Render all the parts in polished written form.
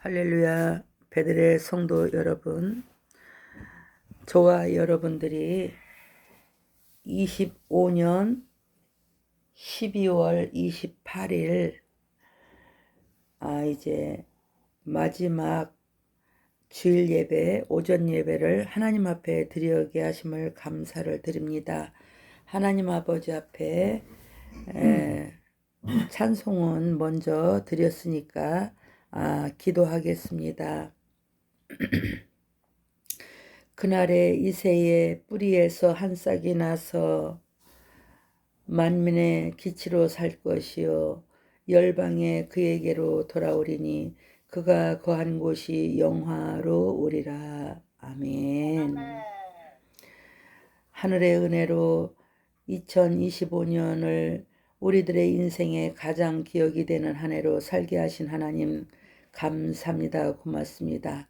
할렐루야. 베들의 성도 여러분, 저와 여러분들이 25년 12월 28일 이제 마지막 주일 예배, 오전 예배를 하나님 앞에 드리게 하심을 감사를 드립니다. 하나님 아버지 앞에 찬송은 먼저 드렸으니까 기도하겠습니다. 그날에 이새의 뿌리에서 한 싹이 나서 만민의 기치로 살 것이요 열방에 그에게로 돌아오리니 그가 거한 곳이 영화로우리라. 아멘. 하늘의 은혜로 2025년을 우리들의 인생에 가장 기억이 되는 한 해로 살게 하신 하나님 감사합니다. 고맙습니다.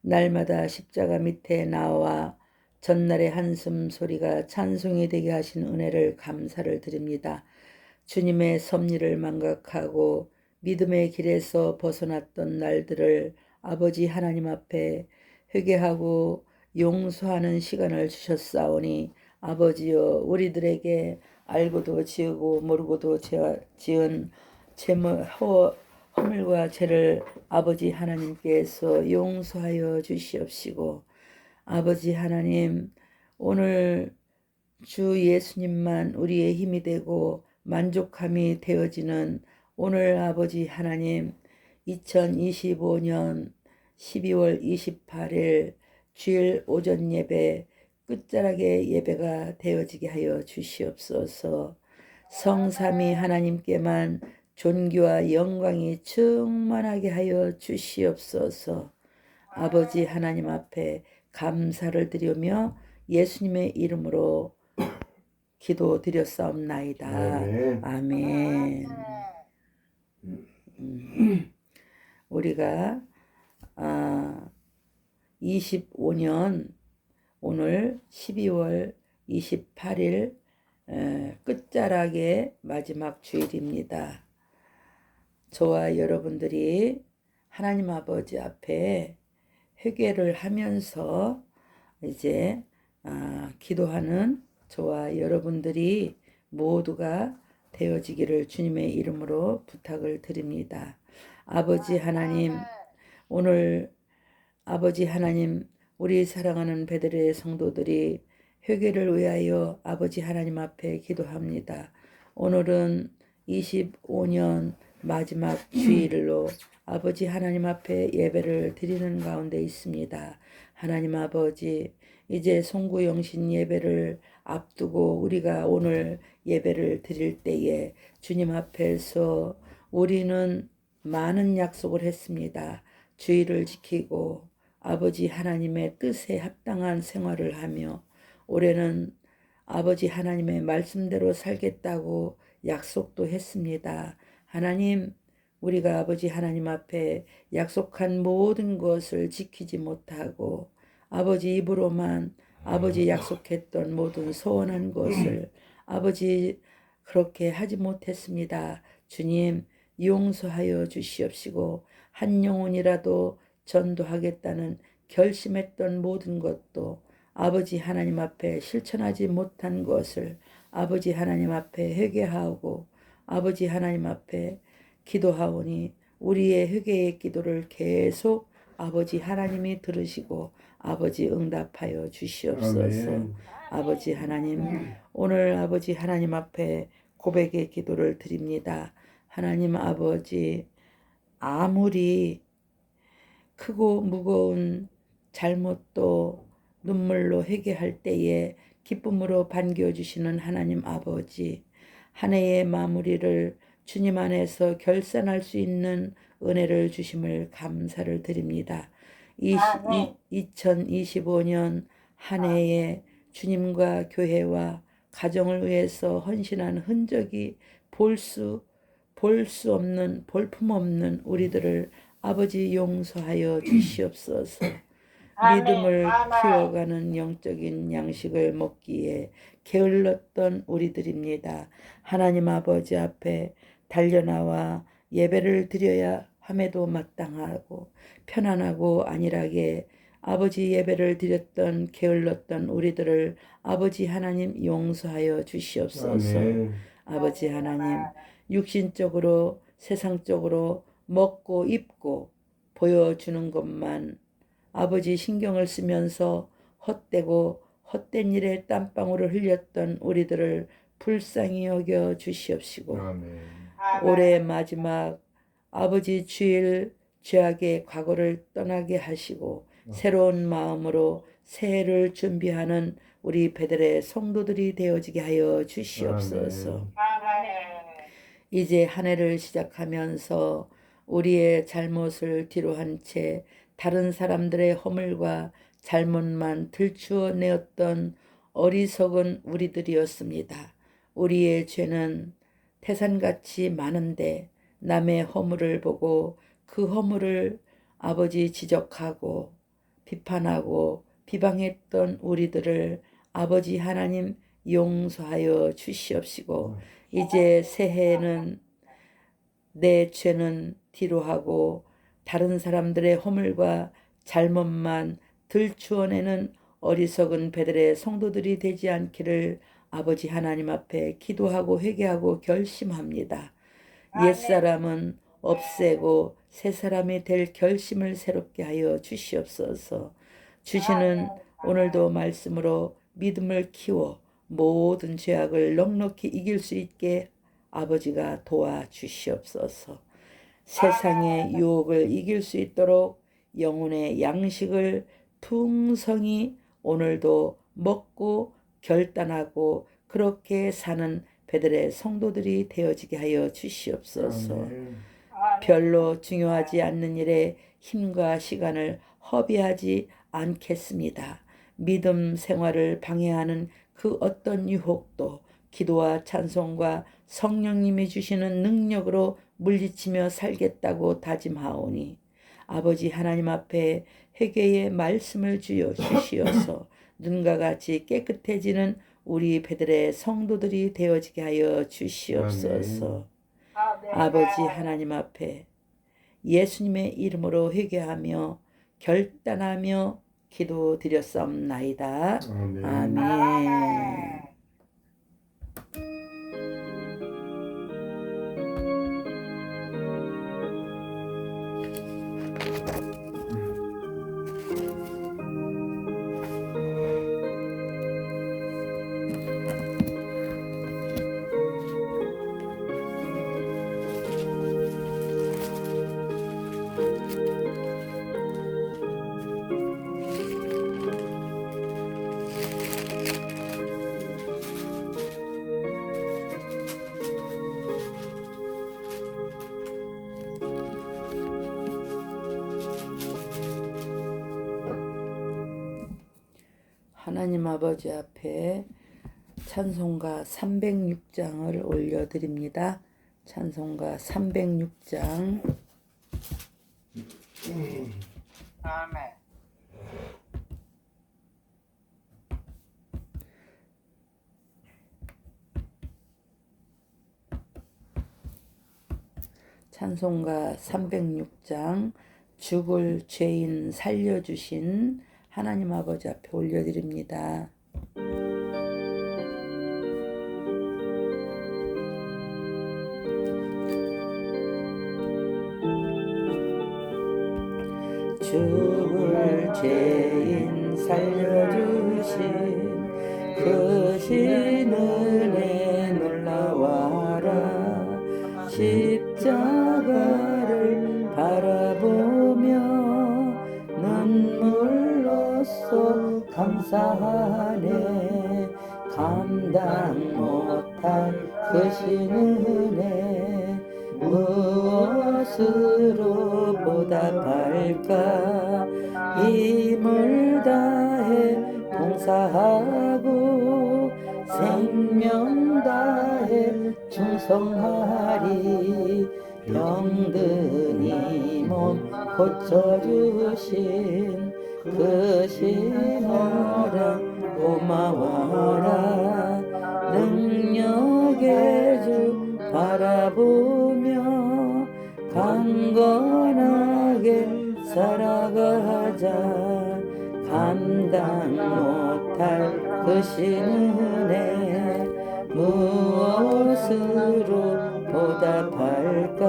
날마다 십자가 밑에 나와 전날의 한숨 소리가 찬송이 되게 하신 은혜를 감사를 드립니다. 주님의 섭리를 망각하고 믿음의 길에서 벗어났던 날들을 아버지 하나님 앞에 회개하고 용서하는 시간을 주셨사오니 아버지여, 우리들에게 알고도 지으고 모르고도 지은 허물과 죄를 아버지 하나님께서 용서하여 주시옵시고, 아버지 하나님, 오늘 주 예수님만 우리의 힘이 되고 만족함이 되어지는 오늘 아버지 하나님, 2025년 12월 28일 주일 오전 예배 끝자락의 예배가 되어지게 하여 주시옵소서. 성삼위 하나님께만 존귀와 영광이 충만하게 하여 주시옵소서. 아버지 하나님 앞에 감사를 드리며 예수님의 이름으로 기도드렸사옵나이다. 아멘. 우리가 25년 오늘 12월 28일 끝자락의 마지막 주일입니다. 저와 여러분들이 하나님 아버지 앞에 회개를 하면서 이제 기도하는 저와 여러분들이 모두가 되어지기를 주님의 이름으로 부탁을 드립니다. 아버지 하나님, 오늘 아버지 하나님, 우리 사랑하는 베들의 성도들이 회개를 위하여 아버지 하나님 앞에 기도합니다. 오늘은 25년 마지막 주일로 아버지 하나님 앞에 예배를 드리는 가운데 있습니다. 하나님 아버지, 이제 송구영신 예배를 앞두고 우리가 오늘 예배를 드릴 때에 주님 앞에서 우리는 많은 약속을 했습니다. 주의를 지키고 아버지 하나님의 뜻에 합당한 생활을 하며 올해는 아버지 하나님의 말씀대로 살겠다고 약속도 했습니다. 하나님, 우리가 아버지 하나님 앞에 약속한 모든 것을 지키지 못하고 아버지 입으로만 아버지 약속했던 모든 소원한 것을 아버지 그렇게 하지 못했습니다. 주님, 용서하여 주시옵시고 한 영혼이라도 전도하겠다는 결심했던 모든 것도 아버지 하나님 앞에 실천하지 못한 것을 아버지 하나님 앞에 회개하고 아버지 하나님 앞에 기도하오니 우리의 회개의 기도를 계속 아버지 하나님이 들으시고 아버지 응답하여 주시옵소서. 아멘. 아버지 하나님, 오늘 아버지 하나님 앞에 고백의 기도를 드립니다. 하나님 아버지, 아무리 크고 무거운 잘못도 눈물로 회개할 때에 기쁨으로 반겨주시는 하나님 아버지, 한 해의 마무리를 주님 안에서 결산할 수 있는 은혜를 주심을 감사를 드립니다. 2025년 한 해에 주님과 교회와 가정을 위해서 헌신한 흔적이 볼품없는 우리들을 아버지 용서하여 주시옵소서. 믿음을 키워가는 영적인 양식을 먹기에 게을렀던 우리들입니다. 하나님 아버지 앞에 달려나와 예배를 드려야 함에도 마땅하고 편안하고 안일하게 아버지 예배를 드렸던 게을렀던 우리들을 아버지 하나님 용서하여 주시옵소서. 아멘. 아버지 하나님, 육신적으로 세상적으로 먹고 입고 보여주는 것만 아버지 신경을 쓰면서 헛되고 헛된 일에 땀방울을 흘렸던 우리들을 불쌍히 여겨 주시옵시고, 아멘. 올해 마지막 아버지 주일 죄악의 과거를 떠나게 하시고 새로운 마음으로 새해를 준비하는 우리 베들의 성도들이 되어지게 하여 주시옵소서. 이제 한 해를 시작하면서 우리의 잘못을 뒤로한 채 다른 사람들의 허물과 잘못만 들추어 내었던 어리석은 우리들이었습니다. 우리의 죄는 태산같이 많은데 남의 허물을 보고 그 허물을 아버지 지적하고 비판하고 비방했던 우리들을 아버지 하나님 용서하여 주시옵시고, 이제 새해에는 내 죄는 뒤로하고 다른 사람들의 허물과 잘못만 들추어내는 어리석은 배들의 성도들이 되지 않기를 아버지 하나님 앞에 기도하고 회개하고 결심합니다. 옛사람은 없애고 새 사람이 될 결심을 새롭게 하여 주시옵소서. 주시는 오늘도 말씀으로 믿음을 키워 모든 죄악을 넉넉히 이길 수 있게 아버지가 도와주시옵소서. 세상의 유혹을 이길 수 있도록 영혼의 양식을 풍성히 오늘도 먹고 결단하고 그렇게 사는 베들의 성도들이 되어지게 하여 주시옵소서. 아멘. 별로 중요하지 않는 일에 힘과 시간을 허비하지 않겠습니다. 믿음 생활을 방해하는 그 어떤 유혹도 기도와 찬송과 성령님이 주시는 능력으로 물리치며 살겠다고 다짐하오니 아버지 하나님 앞에 회개의 말씀을 주시어서 눈과 같이 깨끗해지는 우리 베들의 성도들이 되어지게 하여 주시옵소서. 아버지 하나님 앞에 예수님의 이름으로 회개하며 결단하며 기도드렸사옵나이다. 아멘. 아멘. 하나님 아버지 앞에 찬송가 306장을 올려드립니다. 찬송가 306장. 아멘. 찬송가 306장. 죽을 죄인 살려주신 하나님 아버지 앞에 올려드립니다. 죽을 죄인 살려주신 그 신은혜 놀라워라. 십자가를 바라보며 눈물로써 감사하네. 감당 못할 그 신은혜 무엇으로 보답할까. 힘을 다해 봉사하고 생명 다해 충성하리. 병든 이 몸 고쳐주신 그 신으로 고마워라. 능력의 주 바라보며 강건 살아가자. 감당 못할 그 신은혜 무엇으로 보답할까.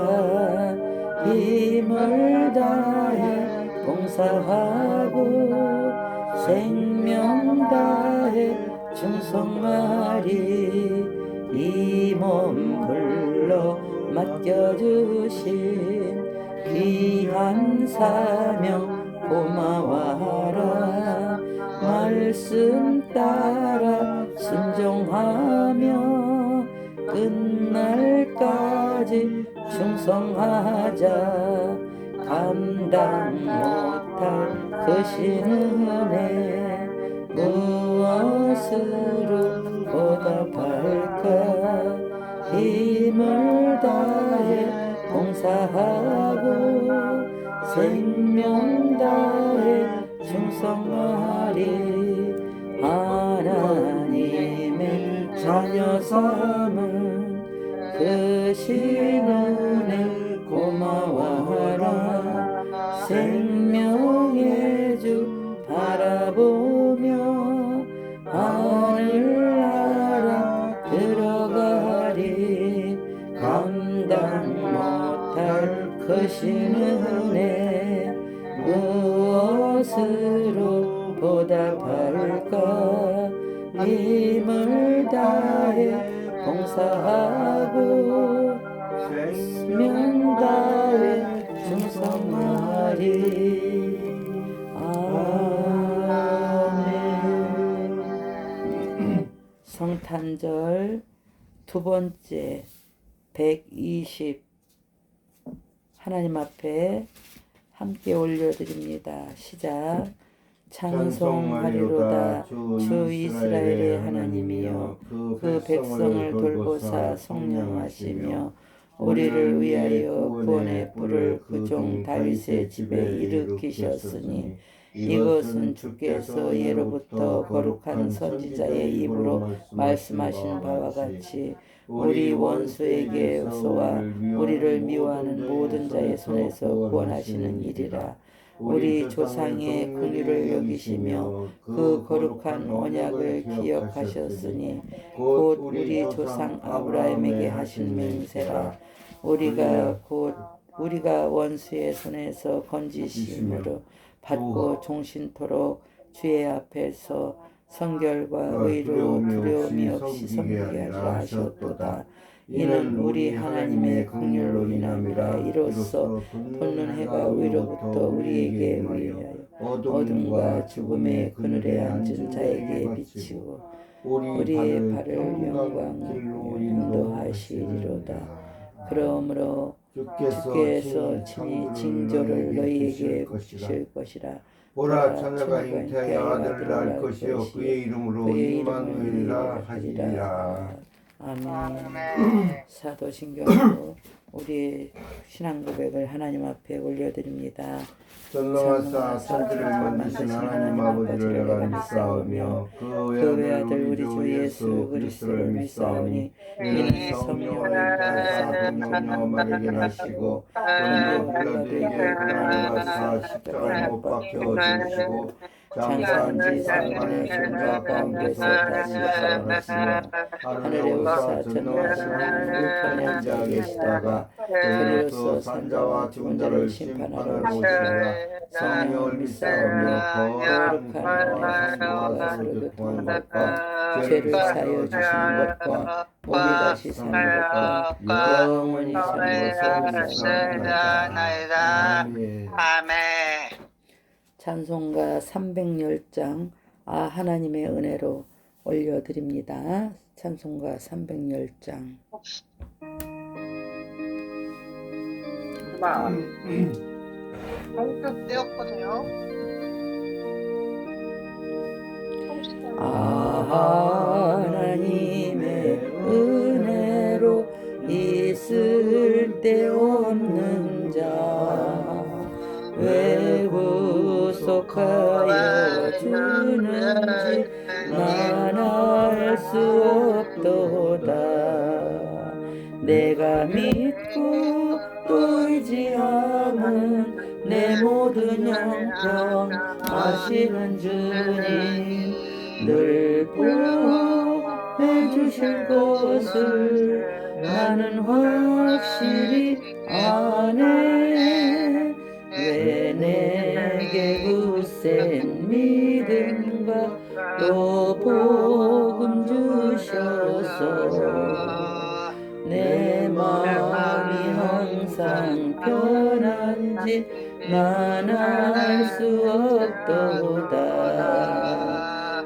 힘을 다해 봉사하고 생명 다해 충성하리. 이 몸 불러 맡겨주신 귀한 사명 고마워하라. 말씀 따라 순종하며 끝날까지 충성하자. 감당 못할 그 신은혜 무엇으로 보답할까. 힘을 다해 봉사하고 생명 다해 충성하리. 하나님의 자녀 삼은 그 신은혜 고마워하라. 생명의 주 바라보며 하늘나라 들어가리. 감당 못할 그 신은혜 무엇으로 보답할까. 힘을 다해 봉사하고 생명 다해 충성하리. 아멘. 성탄절 두 번째 120 하나님 앞에 함께 올려드립니다. 시작. 찬송하리로다 주 이스라엘의 하나님이여 그 백성을 돌보사 성령하시며 우리를 위하여 구원의 뿔을 그 종 다윗의 집에 일으키셨으니 이것은 주께서 예로부터 거룩한 선지자의 입으로 말씀하신 바와 같이 우리 원수에게서와 우리를 미워하는 모든 자의 손에서 구원하시는 일이라. 우리 조상의 긍휼을 여기시며 그 거룩한 언약을 기억하셨으니 곧 우리 조상 아브라함에게 하신 맹세라. 우리가 원수의 손에서 건지심으로 받고 종신토록 주의 앞에서 성결과 의로 두려움이 없이 섬기게 하라 하셨도다. 이는 우리 하나님의 긍휼로 인함이라. 이로써 돋는 해가 위로부터 우리에게 위하여 어둠과 죽음의 그늘에 앉은 자에게 비치고 우리의 발을 영광으로 인도하시리로다. 그러므로 주께서 친히 징조를 너희에게 주실 것이라. 보라, 처녀가 잉태하여 아들을 낳을 것이요 그의 이름으로 임마누엘이라 하시리라. 아멘. 사도신경으로 우리의 신앙 고백을 하나님 앞에 올려드립니다. 전능하사 천지를 만드신 하나님 아버지를 내가 믿사오며 그 외아들 우리 주 예수 그리스도를 믿사오니 이는 성령을 인하사 동정녀 마리게 하시고 본디오 빌라도에게 고난을 십자가에 못 박혀 죽으시고 장사한 지 3년의 손자 가운데서 다시 살아나시며 하늘에 오사 전능하신 우편에 앉아 계시다가 저리로서 산자와 죽은 자를 심판하러 오시리라. 성령을 믿사오며 거룩한 영과 성령과 교통하는 것과 죄를 사하여 주시는 것과 몸이 다시 사는 것과 영원히 사는 것을 믿사옵나이다. 아멘. 찬송가 310장 하나님의 은혜로 올려드립니다. 찬송가 310장. 공급 되었거든요. 하나님의 은혜로 있을 데 없는 자 왜 구속하여 주는지 난 알 수 없도다. 내가 믿고 또 의지하는 내 내 모든 형편 아시는 주님 늘 보호해 주실 것을 나는 확실히 아네. 왜 내게 굳센 믿음과 또 복음 주셔서 내 마음이 항상 편한지 난 알 수 없도다.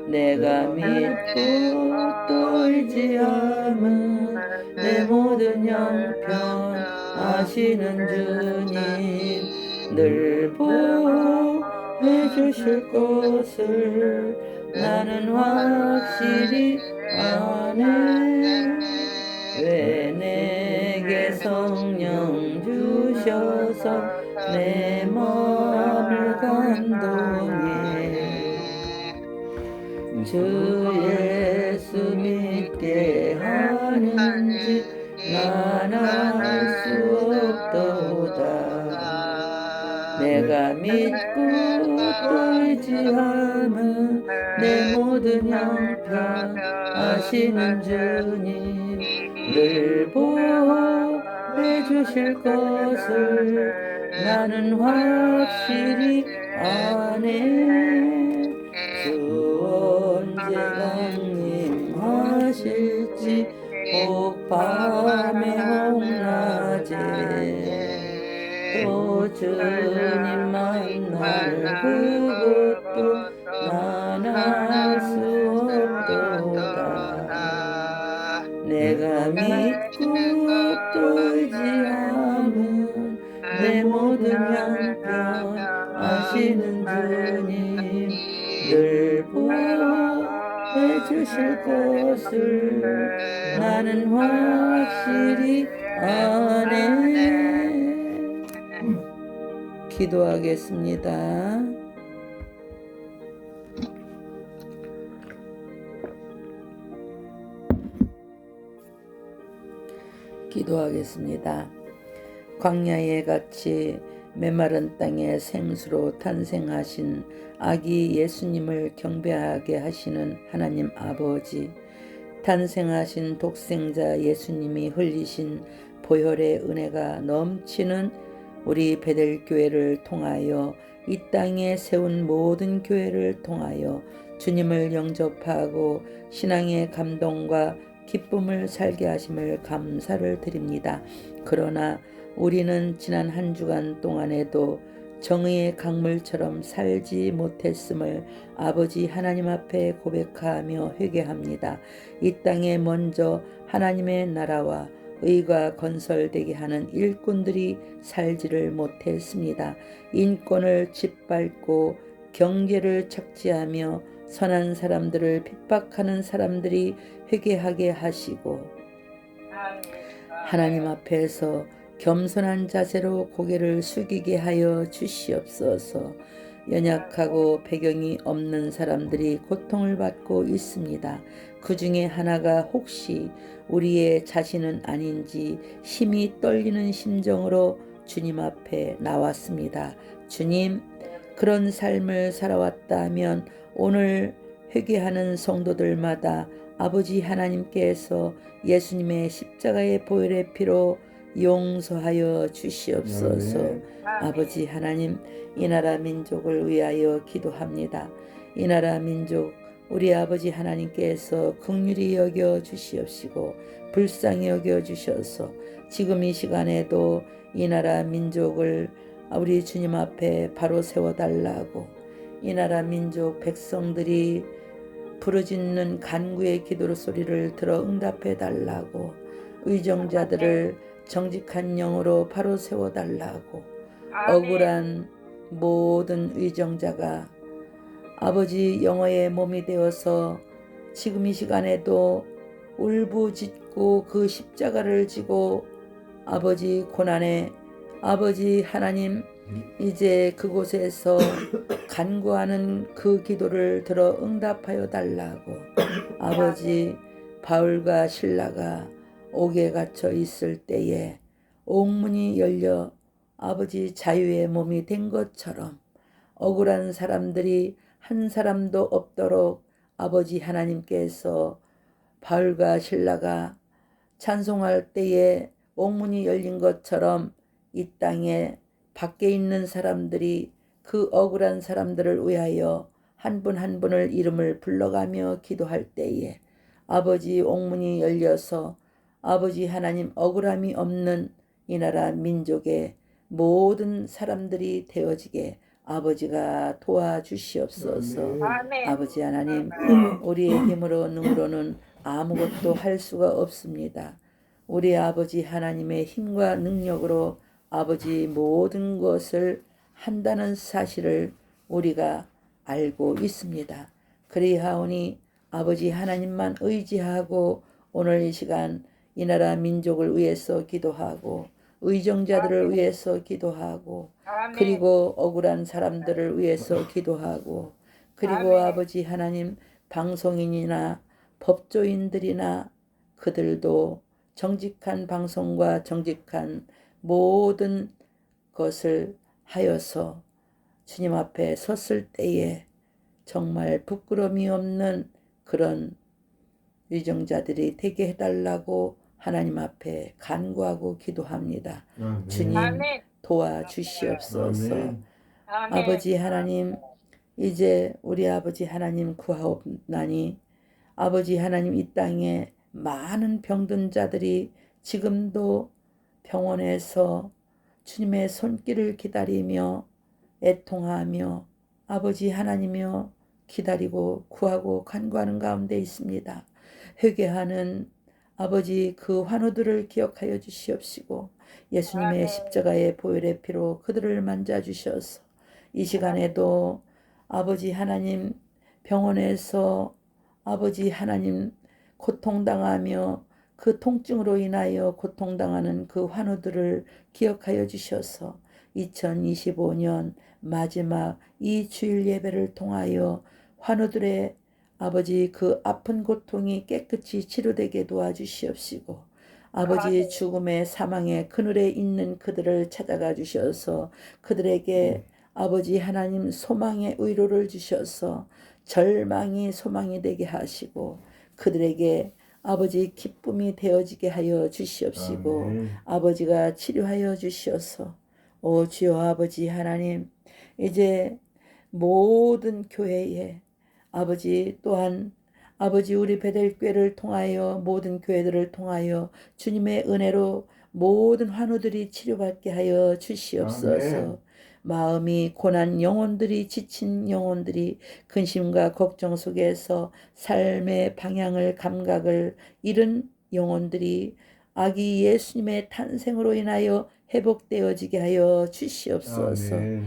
내가 믿고 또 의지함은 내 모든 형편 아시는 주님 늘 보호해 주실 것을 나는 확실히 아네. 왜 내게 성령 주셔서 내 마음을 감동해. 주 예수 믿게 하는지 난 알 수 없도다. 내가 믿고 또 의지함은 내 모든 형편 아시는 주님 늘 보호해 주실 것을 나는 확실히 아네. 주 언제 강림하실지 혹 밤에 혹 낮에 또 주님 만날 그것도 난 알 수 없도다. 내가 믿고 또 의지함은 내 모든 형편 아시는 주님 늘 보호해 주실 것을 나는 확실히 아네. 기도하겠습니다. 기도하겠습니다. 광야에 같이 메마른 땅에 생수로 탄생하신 아기 예수님을 경배하게 하시는 하나님 아버지, 탄생하신 독생자 예수님이 흘리신 보혈의 은혜가 넘치는 우리 베델교회를 통하여 이 땅에 세운 모든 교회를 통하여 주님을 영접하고 신앙의 감동과 기쁨을 살게 하심을 감사를 드립니다. 그러나 우리는 지난 한 주간 동안에도 정의의 강물처럼 살지 못했음을 아버지 하나님 앞에 고백하며 회개합니다. 이 땅에 먼저 하나님의 나라와 의가 건설되게 하는 일꾼들이 살지를 못했습니다. 인권을 짓밟고 경제를 착취하며 선한 사람들을 핍박하는 사람들이 회개하게 하시고 하나님 앞에서 겸손한 자세로 고개를 숙이게 하여 주시옵소서. 연약하고 배경이 없는 사람들이 고통을 받고 있습니다. 그 중에 하나가 혹시 우리의 자신은 아닌지 힘이 떨리는 심정으로 주님 앞에 나왔습니다. 주님, 그런 삶을 살아왔다면 오늘 회개하는 성도들마다 아버지 하나님께서 예수님의 십자가의 보혈의 피로 용서하여 주시옵소서. 아버지 하나님, 이 나라 민족을 위하여 기도합니다. 이 나라 민족 우리 아버지 하나님께서 긍휼히 여겨 주시옵시고 불쌍히 여겨 주셔서 지금 이 시간에도 이 나라 민족을 우리 주님 앞에 바로 세워달라고, 이 나라 민족 백성들이 부르짖는 간구의 기도 소리를 들어 응답해 달라고, 의정자들을 정직한 영으로 바로 세워달라고, 억울한 모든 의정자가 아버지 영어의 몸이 되어서 지금 이 시간에도 울부짖고 그 십자가를 지고 아버지 고난에 아버지 하나님 이제 그곳에서 간구하는 그 기도를 들어 응답하여 달라고, 아버지 바울과 실라가 옥에 갇혀 있을 때에 옥문이 열려 아버지 자유의 몸이 된 것처럼 억울한 사람들이 한 사람도 없도록 아버지 하나님께서 바울과 실라가 찬송할 때에 옥문이 열린 것처럼 이 땅에 밖에 있는 사람들이 그 억울한 사람들을 위하여 한 분 한 분을 이름을 불러가며 기도할 때에 아버지 옥문이 열려서 아버지 하나님 억울함이 없는 이 나라 민족의 모든 사람들이 되어지게 아버지가 도와주시옵소서. 아멘. 아버지 하나님, 우리의 힘으로 능으로는 아무것도 할 수가 없습니다. 우리 아버지 하나님의 힘과 능력으로 아버지 모든 것을 한다는 사실을 우리가 알고 있습니다. 그리하오니 아버지 하나님만 의지하고 오늘 이 시간 이 나라 민족을 위해서 기도하고 의정자들을 위해서 기도하고 아멘. 그리고 억울한 사람들을 위해서 기도하고 그리고 아멘. 아버지 하나님 방송인이나 법조인들이나 그들도 정직한 방송과 정직한 모든 것을 하여서 주님 앞에 섰을 때에 정말 부끄러움이 없는 그런 위정자들이 되게 해달라고 하나님 앞에 간구하고 기도합니다. 아멘. 주님 아멘. 도와주시옵소서. 아멘. 아멘. 아버지 하나님, 이제 우리 아버지 하나님 구하옵나니 아버지 하나님 이 땅에 많은 병든 자들이 지금도 병원에서 주님의 손길을 기다리며 애통하며 아버지 하나님이여 기다리고 구하고 간구하는 가운데 있습니다. 회개하는 아버지 그 환우들을 기억하여 주시옵시고 예수님의 아멘. 십자가의 보혈의 피로 그들을 만져주셔서 이 시간에도 아버지 하나님 병원에서 아버지 하나님 고통당하며 그 통증으로 인하여 고통당하는 그 환우들을 기억하여 주셔서 2025년 마지막 이 주일 예배를 통하여 환우들의 아버지 그 아픈 고통이 깨끗이 치료되게 도와주시옵시고 아버지 죽음의 사망의 그늘에 있는 그들을 찾아가 주셔서 그들에게 아버지 하나님 소망의 위로를 주셔서 절망이 소망이 되게 하시고 그들에게 아버지 기쁨이 되어지게 하여 주시옵시고 아멘. 아버지가 치료하여 주시어서 오 주여 아버지 하나님 이제 모든 교회에 아버지 또한 아버지 우리 베델교회를 통하여 모든 교회들을 통하여 주님의 은혜로 모든 환우들이 치료받게 하여 주시옵소서. 아멘. 마음이 고난 영혼들이 지친 영혼들이 근심과 걱정 속에서 삶의 방향을 감각을 잃은 영혼들이 아기 예수님의 탄생으로 인하여 회복되어지게 하여 주시옵소서. 아멘.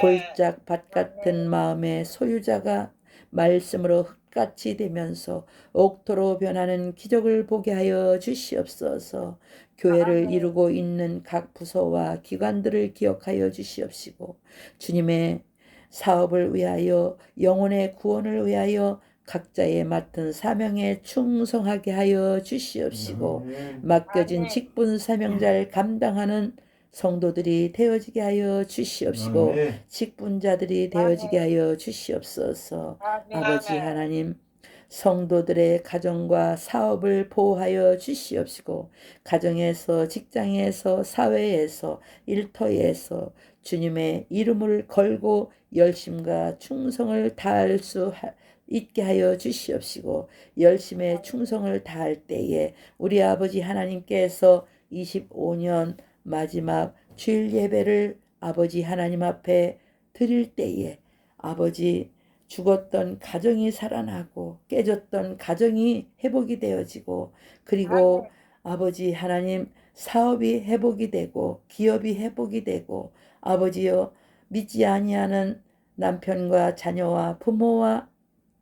골짝 밭 같은 마음의 소유자가 말씀으로 흙같이 되면서 옥토로 변하는 기적을 보게 하여 주시옵소서. 교회를 이루고 있는 각 부서와 기관들을 기억하여 주시옵시고 주님의 사업을 위하여 영혼의 구원을 위하여 각자의 맡은 사명에 충성하게 하여 주시옵시고 아멘. 맡겨진 아멘. 직분 사명자를 감당하는 성도들이 되어지게 하여 주시옵시고 아멘. 직분자들이 되어지게 하여 주시옵소서. 아멘. 아버지 하나님 성도들의 가정과 사업을 보호하여 주시옵시고 가정에서 직장에서 사회에서 일터에서 주님의 이름을 걸고 열심과 충성을 다할 수 있게 하여 주시옵시고 열심의 충성을 다할 때에 우리 아버지 하나님께서 25년 마지막 주일 예배를 아버지 하나님 앞에 드릴 때에 아버지 죽었던 가정이 살아나고 깨졌던 가정이 회복이 되어지고 그리고 아버지 하나님 사업이 회복이 되고 기업이 회복이 되고 아버지여 믿지 아니하는 남편과 자녀와 부모와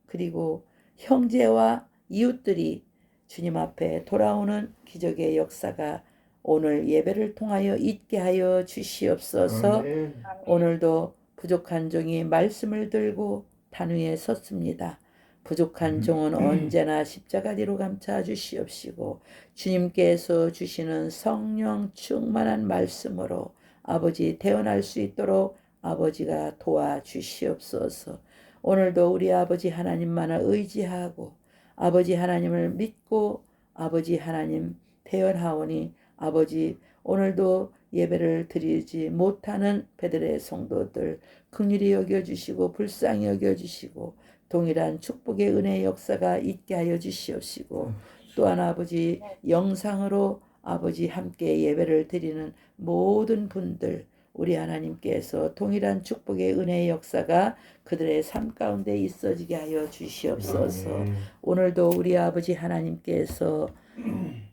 그리고 형제와 이웃들이 주님 앞에 돌아오는 기적의 역사가 오늘 예배를 통하여 있게 하여 주시옵소서. 아멘. 오늘도 부족한 종이 말씀을 들고 단위에 섰습니다. 부족한 종은 언제나 십자가 뒤로 감싸 주시옵시고 주님께서 주시는 성령 충만한 말씀으로 아버지 태어날 수 있도록 아버지가 도와주시옵소서. 오늘도 우리 아버지 하나님만을 의지하고 아버지 하나님을 믿고 아버지 하나님 태어나오니 아버지 오늘도 예배를 드리지 못하는 베들레 성도들 긍휼히 여겨주시고 불쌍히 여겨주시고 동일한 축복의 은혜의 역사가 있게 하여 주시옵시고 또한 아버지 영상으로 아버지 함께 예배를 드리는 모든 분들 우리 하나님께서 동일한 축복의 은혜의 역사가 그들의 삶 가운데 있어지게 하여 주시옵소서. 오늘도 우리 아버지 하나님께서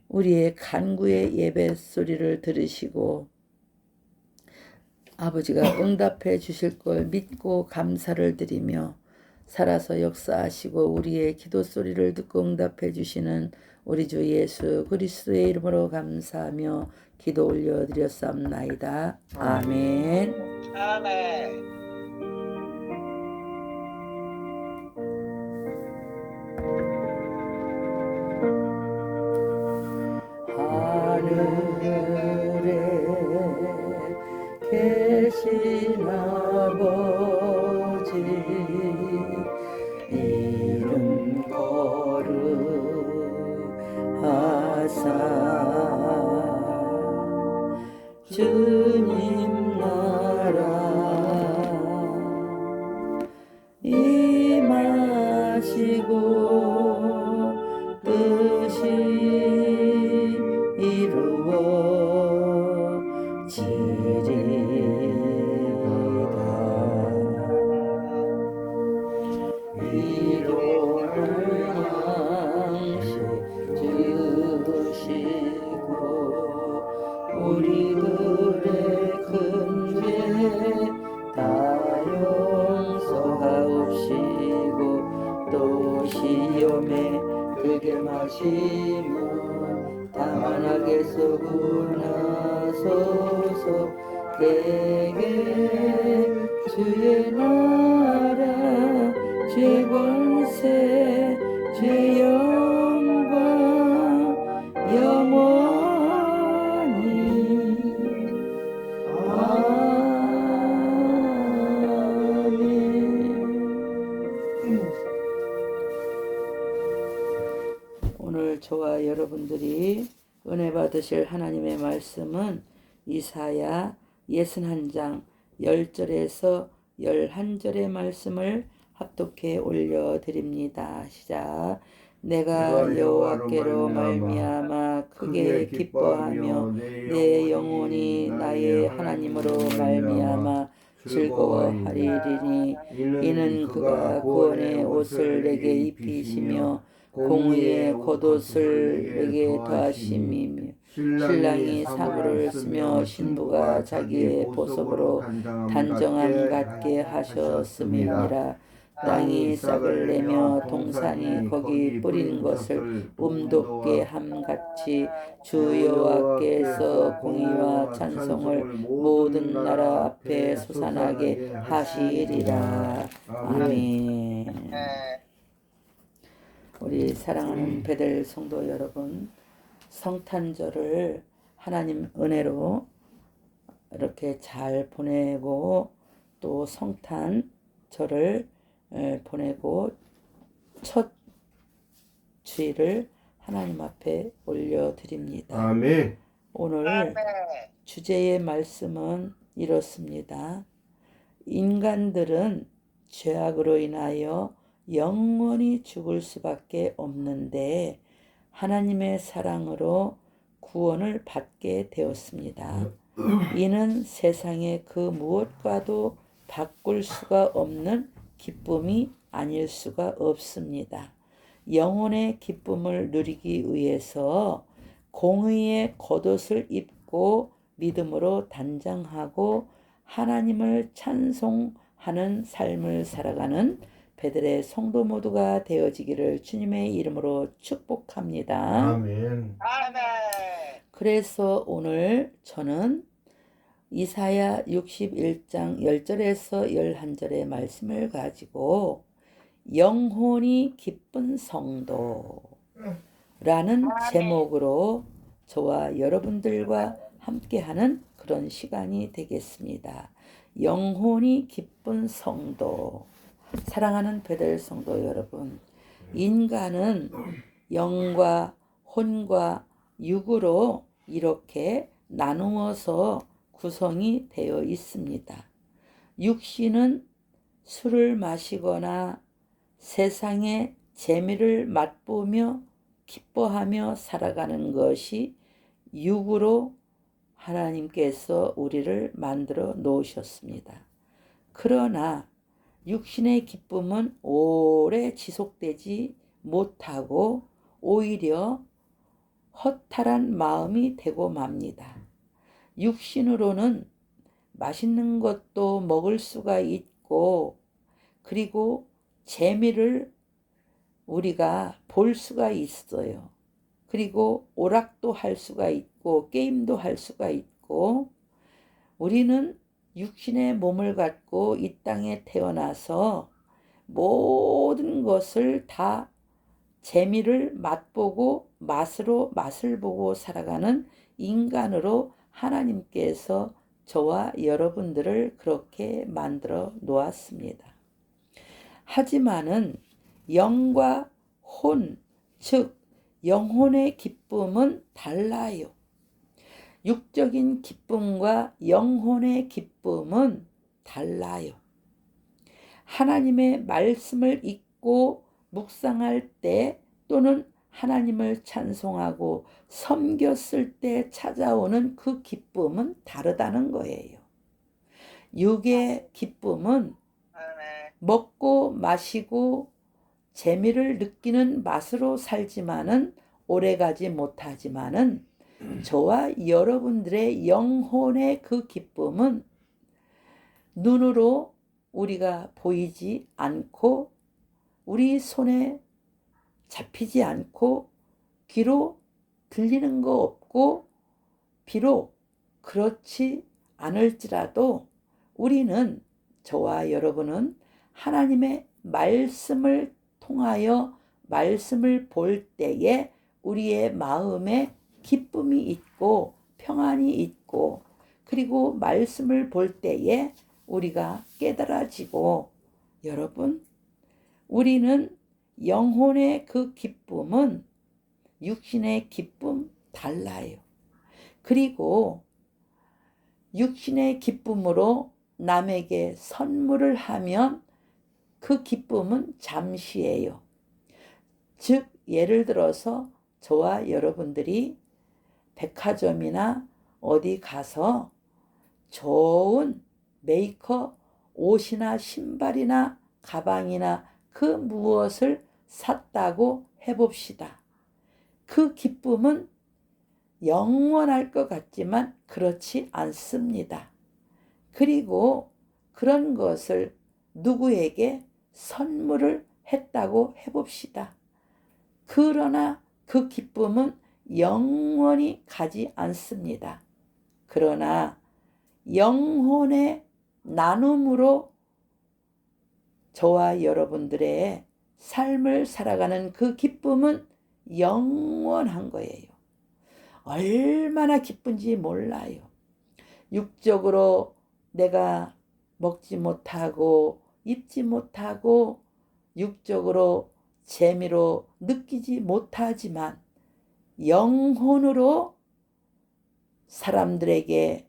우리의 간구의 예배 소리를 들으시고 아버지가 응답해 주실 걸 믿고 감사를 드리며 살아서 역사하시고 우리의 기도 소리를 듣고 응답해 주시는 우리 주 예수 그리스도의 이름으로 감사하며 기도 올려드렸사옵나이다. 아멘. 아멘. 하늘에 계신 아버지 이름 거룩하사 주님 나라 임하시고 뜻이 이루어지리다. 일용할 양식 주시고 우리들의 큰 죄 다 용서하옵시고 또 시험에 들게 마시며 다만 악에서 구원하소서. 내게 주의 나라 죄 권세 죄 영광 영원히 아멘. 오늘 저와 여러분들이 은혜 받으실 하나님의 말씀은 이사야 61장 10절에서 11절의 말씀을 합독해 올려드립니다. 시작. 내가 여호와께로 말미암아 크게 기뻐하며 내 영혼이 나의 하나님으로 말미암아 즐거워하리니 이는 그가 구원의 옷을 내게 입히시며 공의의 겉옷을 내게 더하심이며 신랑이 사물을 쓰며 신부가 자기의 보석으로 단정함 갖게 하셨음이니라. 땅이 싹을 내며 동산이 거기 뿌린 것을 움돋게 함같이 주 여호와께서 공의와 찬송을 모든 나라 앞에 솟아나게 하시리라. 아멘. 우리 사랑하는 베델 성도 여러분, 성탄절을 하나님 은혜로 이렇게 잘 보내고 또 성탄절을 보내고 첫 주일을 하나님 앞에 올려드립니다. 아멘. 오늘 아멘. 주제의 말씀은 이렇습니다. 인간들은 죄악으로 인하여 영원히 죽을 수밖에 없는데 하나님의 사랑으로 구원을 받게 되었습니다. 이는 세상의 그 무엇과도 바꿀 수가 없는 기쁨이 아닐 수가 없습니다. 영혼의 기쁨을 누리기 위해서 공의의 겉옷을 입고 믿음으로 단장하고 하나님을 찬송하는 삶을 살아가는 베들의 성도 모두가 되어지기를 주님의 이름으로 축복합니다. 아멘. 아멘. 그래서 오늘 저는 이사야 61장 10절에서 11절의 말씀을 가지고 영혼이 기쁜 성도라는 제목으로 저와 여러분들과 함께하는 그런 시간이 되겠습니다. 영혼이 기쁜 성도, 사랑하는 베델 성도 여러분, 인간은 영과 혼과 육으로 이렇게 나누어서 구성이 되어 있습니다. 육신은 술을 마시거나 세상의 재미를 맛보며 기뻐하며 살아가는 것이 육으로 하나님께서 우리를 만들어 놓으셨습니다. 그러나 육신의 기쁨은 오래 지속되지 못하고 오히려 허탈한 마음이 되고 맙니다. 육신으로는 맛있는 것도 먹을 수가 있고, 그리고 재미를 우리가 볼 수가 있어요. 그리고 오락도 할 수가 있고 게임도 할 수가 있고, 우리는 육신의 몸을 갖고 이 땅에 태어나서 모든 것을 다 재미를 맛보고 맛을 보고 살아가는 인간으로 하나님께서 저와 여러분들을 그렇게 만들어 놓았습니다. 하지만은 영과 혼, 즉 영혼의 기쁨은 달라요. 육적인 기쁨과 영혼의 기쁨은 달라요. 하나님의 말씀을 읽고 묵상할 때, 또는 하나님을 찬송하고 섬겼을 때 찾아오는 그 기쁨은 다르다는 거예요. 육의 기쁨은 먹고 마시고 재미를 느끼는 맛으로 살지만은 오래가지 못하지만은, 저와 여러분들의 영혼의 그 기쁨은 눈으로 우리가 보이지 않고 우리 손에 잡히지 않고 귀로 들리는 거 없고, 비록 그렇지 않을지라도 우리는, 저와 여러분은 하나님의 말씀을 통하여 말씀을 볼 때에 우리의 마음에 기쁨이 있고 평안이 있고, 그리고 말씀을 볼 때에 우리가 깨달아지고, 여러분, 우리는 영혼의 그 기쁨은 육신의 기쁨 달라요. 그리고 육신의 기쁨으로 남에게 선물을 하면 그 기쁨은 잠시예요. 즉 예를 들어서 저와 여러분들이 백화점이나 어디 가서 좋은 메이커 옷이나 신발이나 가방이나 그 무엇을 샀다고 해봅시다. 그 기쁨은 영원할 것 같지만 그렇지 않습니다. 그리고 그런 것을 누구에게 선물을 했다고 해봅시다. 그러나 그 기쁨은 영원히 가지 않습니다. 그러나 영혼의 나눔으로 저와 여러분들의 삶을 살아가는 그 기쁨은 영원한 거예요. 얼마나 기쁜지 몰라요. 육적으로 내가 먹지 못하고 입지 못하고 육적으로 재미로 느끼지 못하지만 영혼으로 사람들에게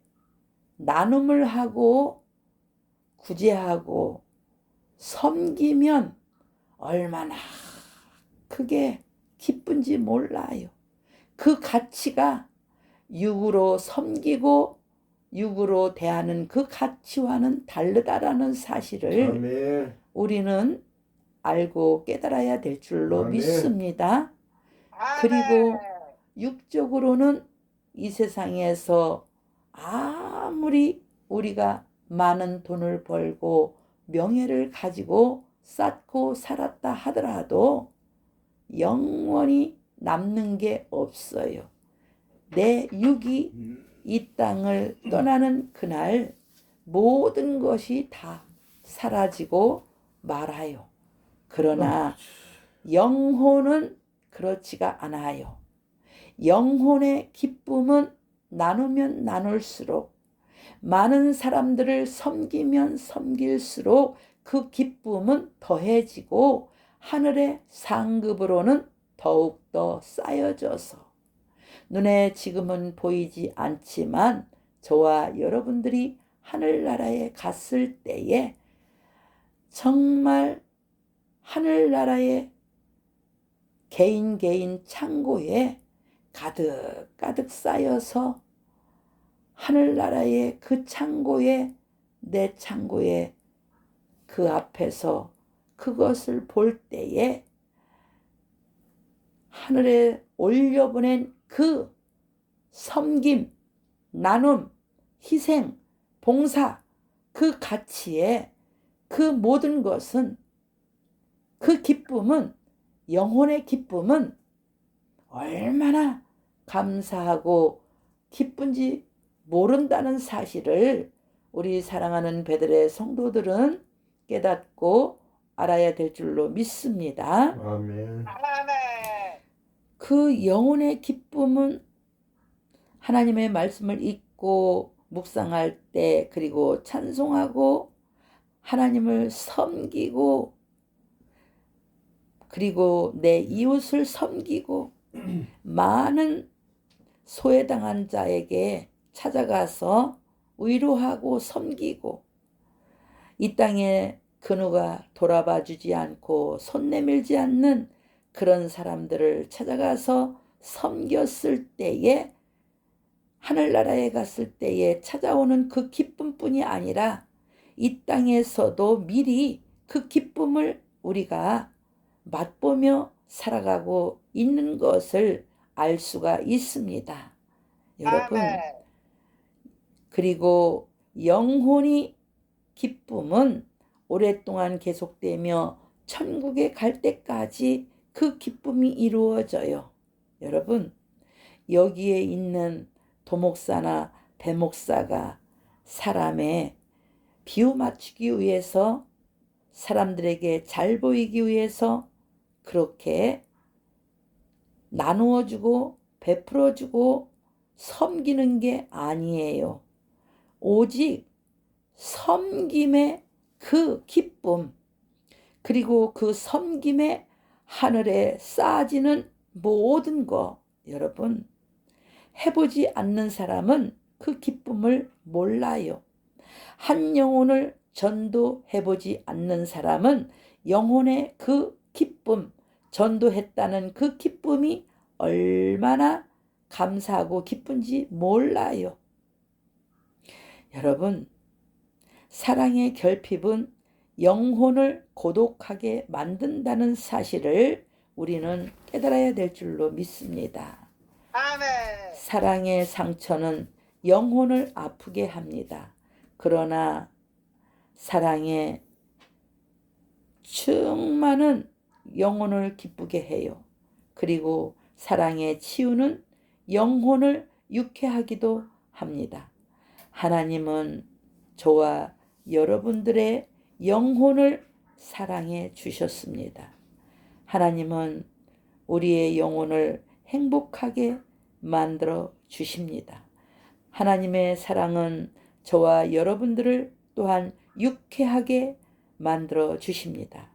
나눔을 하고 구제하고 섬기면 얼마나 크게 기쁜지 몰라요. 그 가치가 육으로 섬기고 육으로 대하는 그 가치와는 다르다라는 사실을 아멘. 우리는 알고 깨달아야 될 줄로 아멘. 믿습니다. 그리고 육적으로는 이 세상에서 아무리 우리가 많은 돈을 벌고 명예를 가지고 쌓고 살았다 하더라도 영원히 남는 게 없어요. 내 육이 이 땅을 떠나는 그날 모든 것이 다 사라지고 말아요. 그러나 영혼은 그렇지가 않아요. 영혼의 기쁨은 나누면 나눌수록 많은 사람들을 섬기면 섬길수록 그 기쁨은 더해지고 하늘의 상급으로는 더욱더 쌓여져서 눈에 지금은 보이지 않지만 저와 여러분들이 하늘나라에 갔을 때에 정말 하늘나라의 개인 창고에 가득 쌓여서 하늘나라의 그 창고에 내 창고에 그 앞에서 그것을 볼 때에 하늘에 올려보낸 그 섬김, 나눔, 희생, 봉사, 그 가치에 그 모든 것은 그 기쁨은 영혼의 기쁨은 얼마나 감사하고 기쁜지 모른다는 사실을 우리 사랑하는 베들레 성도들은 깨닫고 알아야 될 줄로 믿습니다. 아멘. 그 영혼의 기쁨은 하나님의 말씀을 읽고 묵상할 때 그리고 찬송하고 하나님을 섬기고 그리고 내 이웃을 섬기고 많은 소외당한 자에게 찾아가서 위로하고 섬기고 이 땅에 그 누가 돌아봐 주지 않고 손 내밀지 않는 그런 사람들을 찾아가서 섬겼을 때에 하늘나라에 갔을 때에 찾아오는 그 기쁨뿐이 아니라 이 땅에서도 미리 그 기쁨을 우리가 맛보며 살아가고 있는 것을 알 수가 있습니다. 여러분, 그리고 영혼이 기쁨은 오랫동안 계속되며 천국에 갈 때까지 그 기쁨이 이루어져요. 여러분, 여기에 있는 도목사나 배목사가 사람의 비유 맞추기 위해서 사람들에게 잘 보이기 위해서 그렇게 나누어주고 베풀어주고 섬기는 게 아니에요. 오직 섬김의 그 기쁨 그리고 그 섬김의 하늘에 쌓아지는 모든 거 여러분 해보지 않는 사람은 그 기쁨을 몰라요. 한 영혼을 전도해보지 않는 사람은 영혼의 그 기쁨, 전도했다는 그 기쁨이 얼마나 감사하고 기쁜지 몰라요. 여러분, 사랑의 결핍은 영혼을 고독하게 만든다는 사실을 우리는 깨달아야 될 줄로 믿습니다. 아멘. 사랑의 상처는 영혼을 아프게 합니다. 그러나 사랑의 충만은 영혼을 기쁘게 해요. 그리고 사랑의 치유는 영혼을 유쾌하기도 합니다. 하나님은 저와 여러분들의 영혼을 사랑해 주셨습니다. 하나님은 우리의 영혼을 행복하게 만들어 주십니다. 하나님의 사랑은 저와 여러분들을 또한 유쾌하게 만들어 주십니다.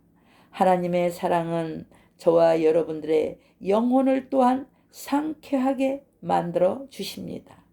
하나님의 사랑은 저와 여러분들의 영혼을 또한 상쾌하게 만들어 주십니다.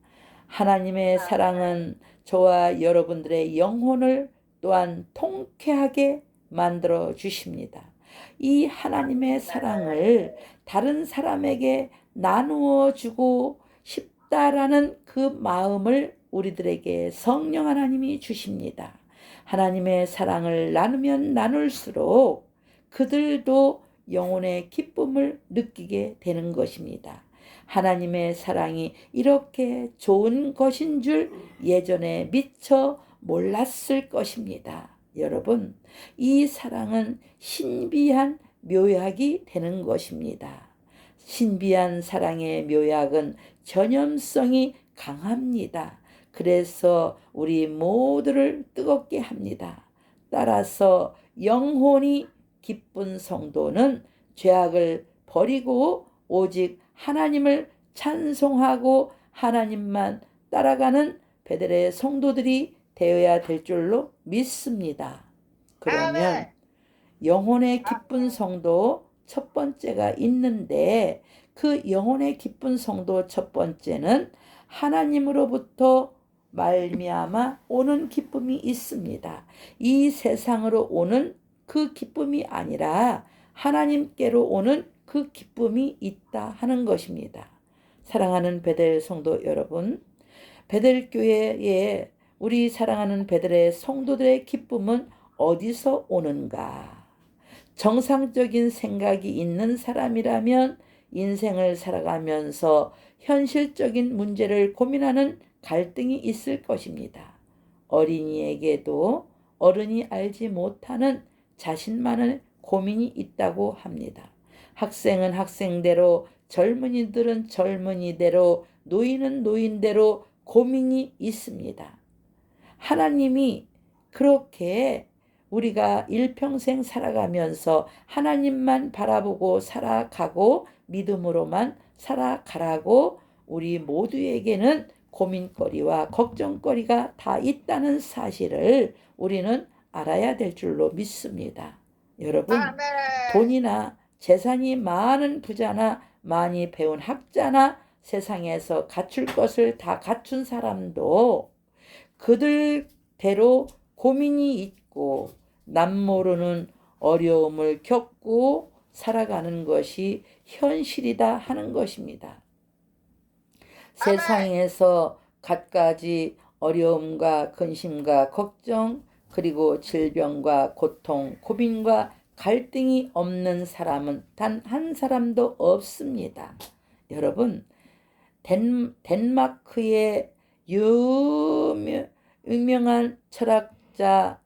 하나님의 사랑은 저와 여러분들의 영혼을 또한 통쾌하게 만들어 주십니다. 이 하나님의 사랑을 다른 사람에게 나누어 주고 싶다라는 그 마음을 우리들에게 성령 하나님이 주십니다. 하나님의 사랑을 나누면 나눌수록 그들도 영혼의 기쁨을 느끼게 되는 것입니다. 하나님의 사랑이 이렇게 좋은 것인 줄 예전에 미처 몰랐을 것입니다. 여러분, 이 사랑은 신비한 묘약이 되는 것입니다. 신비한 사랑의 묘약은 전염성이 강합니다. 그래서 우리 모두를 뜨겁게 합니다. 따라서 영혼이 기쁜 성도는 죄악을 버리고 오직 하나님을 찬송하고 하나님만 따라가는 베델의 성도들이 되어야 될 줄로 믿습니다. 그러면 아멘. 영혼의 기쁜 성도 첫 번째가 있는데 그 영혼의 기쁜 성도 첫 번째는 하나님으로부터 말미암아 오는 기쁨이 있습니다. 이 세상으로 오는 그 기쁨이 아니라 하나님께로 오는 그 기쁨이 있다 하는 것입니다. 사랑하는 베델 성도 여러분, 베델 교회에 우리 사랑하는 베델의 성도들의 기쁨은 어디서 오는가? 정상적인 생각이 있는 사람이라면 인생을 살아가면서 현실적인 문제를 고민하는 갈등이 있을 것입니다. 어린이에게도 어른이 알지 못하는 자신만의 고민이 있다고 합니다. 학생은 학생대로, 젊은이들은 젊은이대로, 노인은 노인대로 고민이 있습니다. 하나님이 그렇게 우리가 일평생 살아가면서 하나님만 바라보고 살아가고 믿음으로만 살아가라고 우리 모두에게는 고민거리와 걱정거리가 다 있다는 사실을 우리는 알아야 될 줄로 믿습니다. 여러분, 아멘. 돈이나 재산이 많은 부자나 많이 배운 학자나 세상에서 갖출 것을 다 갖춘 사람도 그들대로 고민이 있고 남모르는 어려움을 겪고 살아가는 것이 현실이다 하는 것입니다. 세상에서 갖가지 어려움과 근심과 걱정 그리고 질병과 고통, 고민과 갈등이 없는 사람은 단 한 사람도 없습니다. 여러분, 덴마크의 유명한 철학자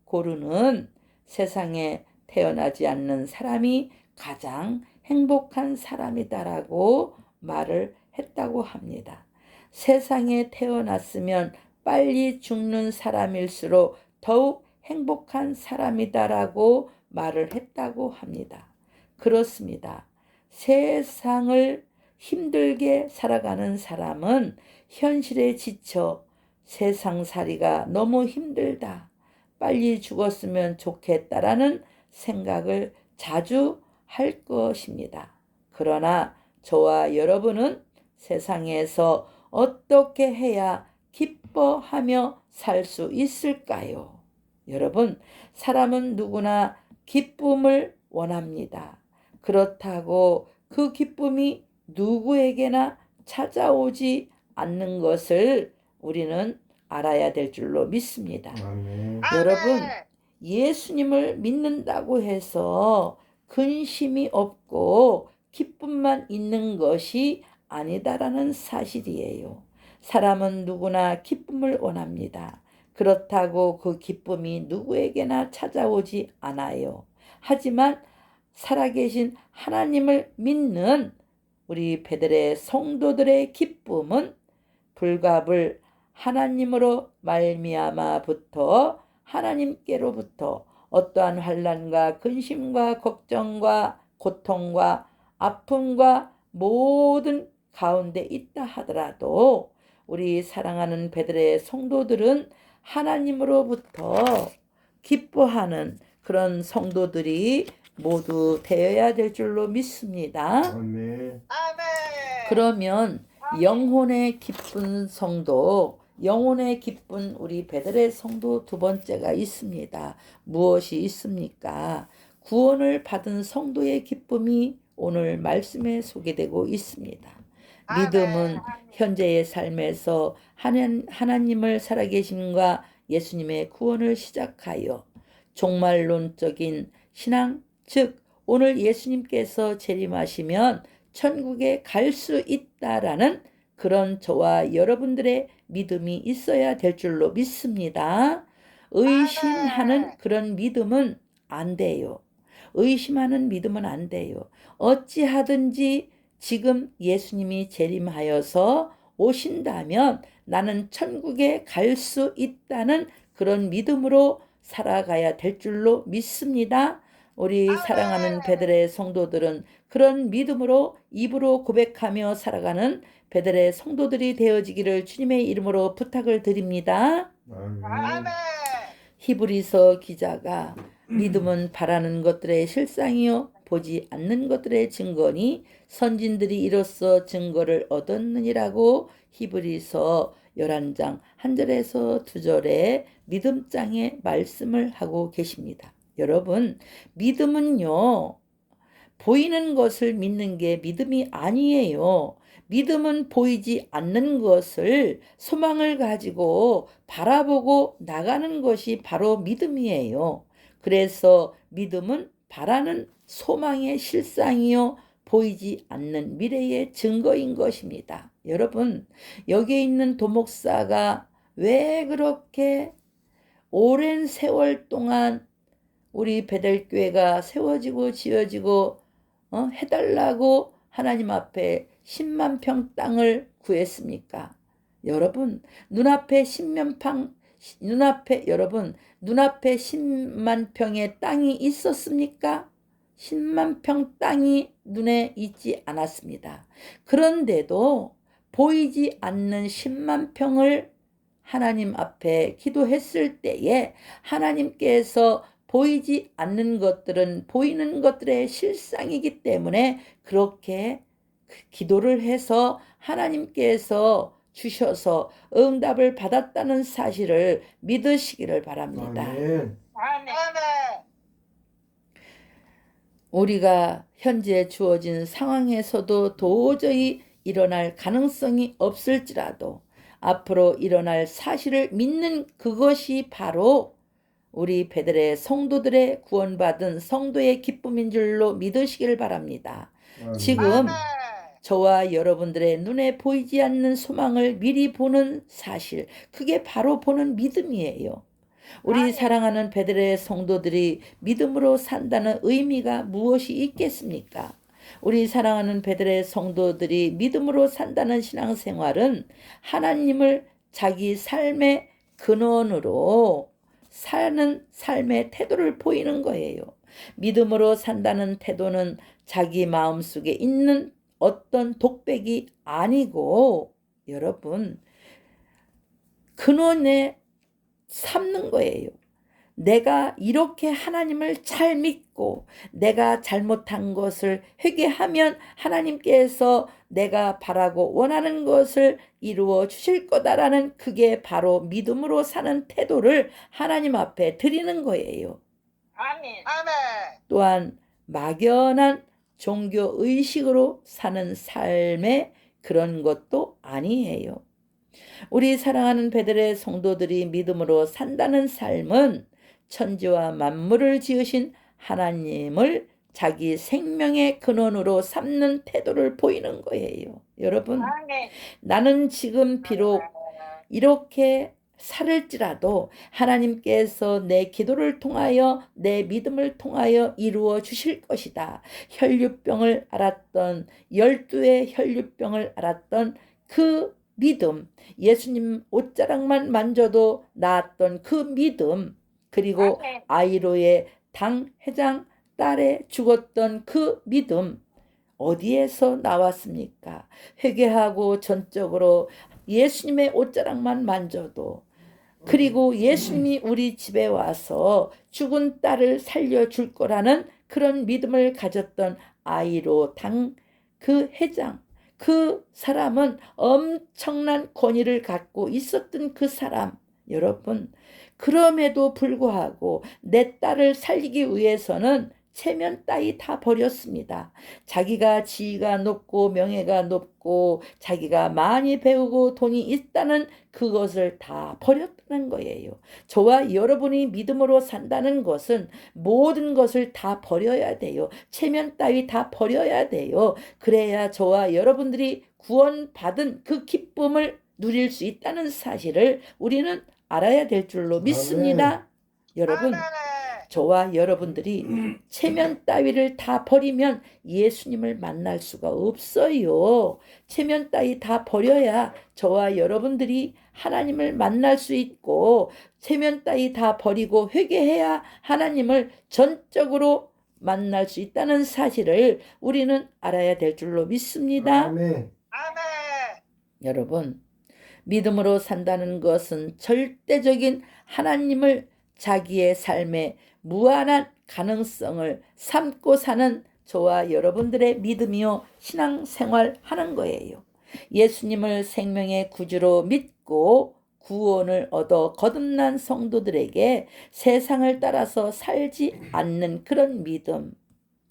키르케고르는 세상에 태어나지 않는 사람이 가장 행복한 사람이다라고 말을 했다고 합니다. 세상에 태어났으면 빨리 죽는 사람일수록 더욱 행복한 사람이다라고 말을 했다고 합니다. 그렇습니다. 세상을 힘들게 살아가는 사람은 현실에 지쳐 세상살이가 너무 힘들다, 빨리 죽었으면 좋겠다라는 생각을 자주 할 것입니다. 그러나 저와 여러분은 세상에서 어떻게 해야 기뻐하며 살 수 있을까요? 여러분, 사람은 누구나 기쁨을 원합니다. 그렇다고 그 기쁨이 누구에게나 찾아오지 않는 것을 우리는 알아야 될 줄로 믿습니다. 아멘. 여러분, 예수님을 믿는다고 해서 근심이 없고 기쁨만 있는 것이 아니다라는 사실이에요. 사람은 누구나 기쁨을 원합니다. 그렇다고 그 기쁨이 누구에게나 찾아오지 않아요. 하지만 살아계신 하나님을 믿는 우리 베델의 성도들의 기쁨은 불가불 하나님으로 말미암아부터 하나님께로부터 어떠한 환난과 근심과 걱정과 고통과 아픔과 모든 가운데 있다 하더라도 우리 사랑하는 베델의 성도들은 하나님으로부터 기뻐하는 그런 성도들이 모두 되어야 될 줄로 믿습니다. 아멘. 그러면 영혼의 기쁜 성도, 영혼의 기쁜 우리 베델의 성도 두 번째가 있습니다. 무엇이 있습니까? 구원을 받은 성도의 기쁨이 오늘 말씀에 소개되고 있습니다. 믿음은 현재의 삶에서 하나님을 살아계심과 예수님의 구원을 시작하여 종말론적인 신앙, 즉 오늘 예수님께서 재림하시면 천국에 갈 수 있다라는 그런 저와 여러분들의 믿음이 있어야 될 줄로 믿습니다. 의심하는 그런 믿음은 안 돼요. 의심하는 믿음은 안 돼요. 어찌하든지 지금 예수님이 재림하여서 오신다면 나는 천국에 갈 수 있다는 그런 믿음으로 살아가야 될 줄로 믿습니다. 우리 사랑하는 베델의 성도들은 그런 믿음으로 입으로 고백하며 살아가는 베델의 성도들이 되어지기를 주님의 이름으로 부탁을 드립니다. 아멘. 히브리서 기자가 믿음은 바라는 것들의 실상이요 보지 않는 것들의 증거니 선진들이 이로써 증거를 얻었느니라고 히브리서 11장 1절에서 2절에 믿음장의 말씀을 하고 계십니다. 여러분, 믿음은요 보이는 것을 믿는 게 믿음이 아니에요. 믿음은 보이지 않는 것을 소망을 가지고 바라보고 나가는 것이 바로 믿음이에요. 그래서 믿음은 바라는 소망의 실상이요 보이지 않는 미래의 증거인 것입니다. 여러분, 여기에 있는 도목사가 왜 그렇게 오랜 세월 동안 우리 베델교회가 세워지고 지어지고 해달라고 하나님 앞에 10만 평 땅을 구했습니까? 여러분, 눈앞에 10만 평의 땅이 있었습니까? 10만 평 땅이 눈에 있지 않았습니다. 그런데도 보이지 않는 10만 평을 하나님 앞에 기도했을 때에 하나님께서 보이지 않는 것들은 보이는 것들의 실상이기 때문에 그렇게 기도를 해서 하나님께서 주셔서 응답을 받았다는 사실을 믿으시기를 바랍니다. 아멘. 아멘. 우리가 현재 주어진 상황에서도 도저히 일어날 가능성이 없을지라도 앞으로 일어날 사실을 믿는 그것이 바로 우리 베델의 성도들의 구원받은 성도의 기쁨인 줄로 믿으시기를 바랍니다. 지금 아멘. 저와 여러분들의 눈에 보이지 않는 소망을 미리 보는 사실, 그게 바로 보는 믿음이에요. 우리 사랑하는 베델의 성도들이 믿음으로 산다는 의미가 무엇이 있겠습니까? 우리 사랑하는 베델의 성도들이 믿음으로 산다는 신앙생활은 하나님을 자기 삶의 근원으로 사는 삶의 태도를 보이는 거예요. 믿음으로 산다는 태도는 자기 마음속에 있는 어떤 독백이 아니고 여러분 근원에 삼는 거예요. 내가 이렇게 하나님을 잘 믿고 내가 잘못한 것을 회개하면 하나님께서 내가 바라고 원하는 것을 이루어 주실 거다라는 그게 바로 믿음으로 사는 태도를 하나님 앞에 드리는 거예요. 아멘. 또한 막연한 종교 의식으로 사는 삶의 그런 것도 아니에요. 우리 사랑하는 베델의 성도들이 믿음으로 산다는 삶은 천지와 만물을 지으신 하나님을 자기 생명의 근원으로 삼는 태도를 보이는 거예요. 여러분, 아멘. 나는 지금 비록 이렇게 살을지라도 하나님께서 내 기도를 통하여 내 믿음을 통하여 이루어 주실 것이다. 혈류병을 앓았던 12의 혈류병을 앓았던 그 믿음, 예수님 옷자락만 만져도 나았던 그 믿음, 그리고 아멘. 아이로의 당 회장 딸에 죽었던 그 믿음 어디에서 나왔습니까? 회개하고 전적으로 예수님의 옷자락만 만져도, 그리고 예수님이 우리 집에 와서 죽은 딸을 살려줄 거라는 그런 믿음을 가졌던 아이로 당 그 회장, 그 사람은 엄청난 권위를 갖고 있었던 그 사람. 여러분, 그럼에도 불구하고 내 딸을 살리기 위해서는 체면 따위 다 버렸습니다. 자기가 지위가 높고 명예가 높고 자기가 많이 배우고 돈이 있다는 그것을 다 버렸다는 거예요. 저와 여러분이 믿음으로 산다는 것은 모든 것을 다 버려야 돼요. 체면 따위 다 버려야 돼요. 그래야 저와 여러분들이 구원받은 그 기쁨을 누릴 수 있다는 사실을 우리는 알아야 될 줄로 믿습니다. 여러분, 아멘. 저와 여러분들이 체면 따위를 다 버리면 예수님을 만날 수가 없어요. 체면 따위 다 버려야 저와 여러분들이 하나님을 만날 수 있고, 체면 따위 다 버리고 회개해야 하나님을 전적으로 만날 수 있다는 사실을 우리는 알아야 될 줄로 믿습니다. 아멘. 아멘. 여러분, 믿음으로 산다는 것은 절대적인 하나님을 자기의 삶의 무한한 가능성을 삼고 사는 저와 여러분들의 믿음이요 신앙생활 하는 거예요. 예수님을 생명의 구주로 믿고 구원을 얻어 거듭난 성도들에게 세상을 따라서 살지 않는 그런 믿음.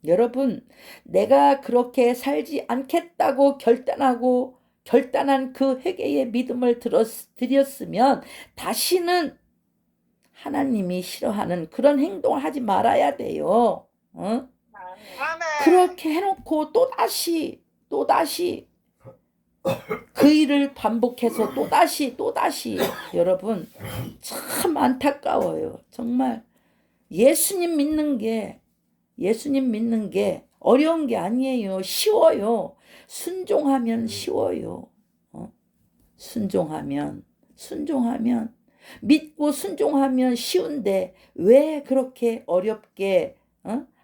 여러분, 내가 그렇게 살지 않겠다고 결단한 그 회개의 믿음을 드렸으면 다시는 하나님이 싫어하는 그런 행동을 하지 말아야 돼요. 아멘. 그렇게 해놓고 또다시 그 일을 반복해서 또다시 여러분 참 안타까워요. 정말 예수님 믿는 게 어려운 게 아니에요. 쉬워요. 순종하면 쉬워요. 순종하면 믿고 순종하면 쉬운데 왜 그렇게 어렵게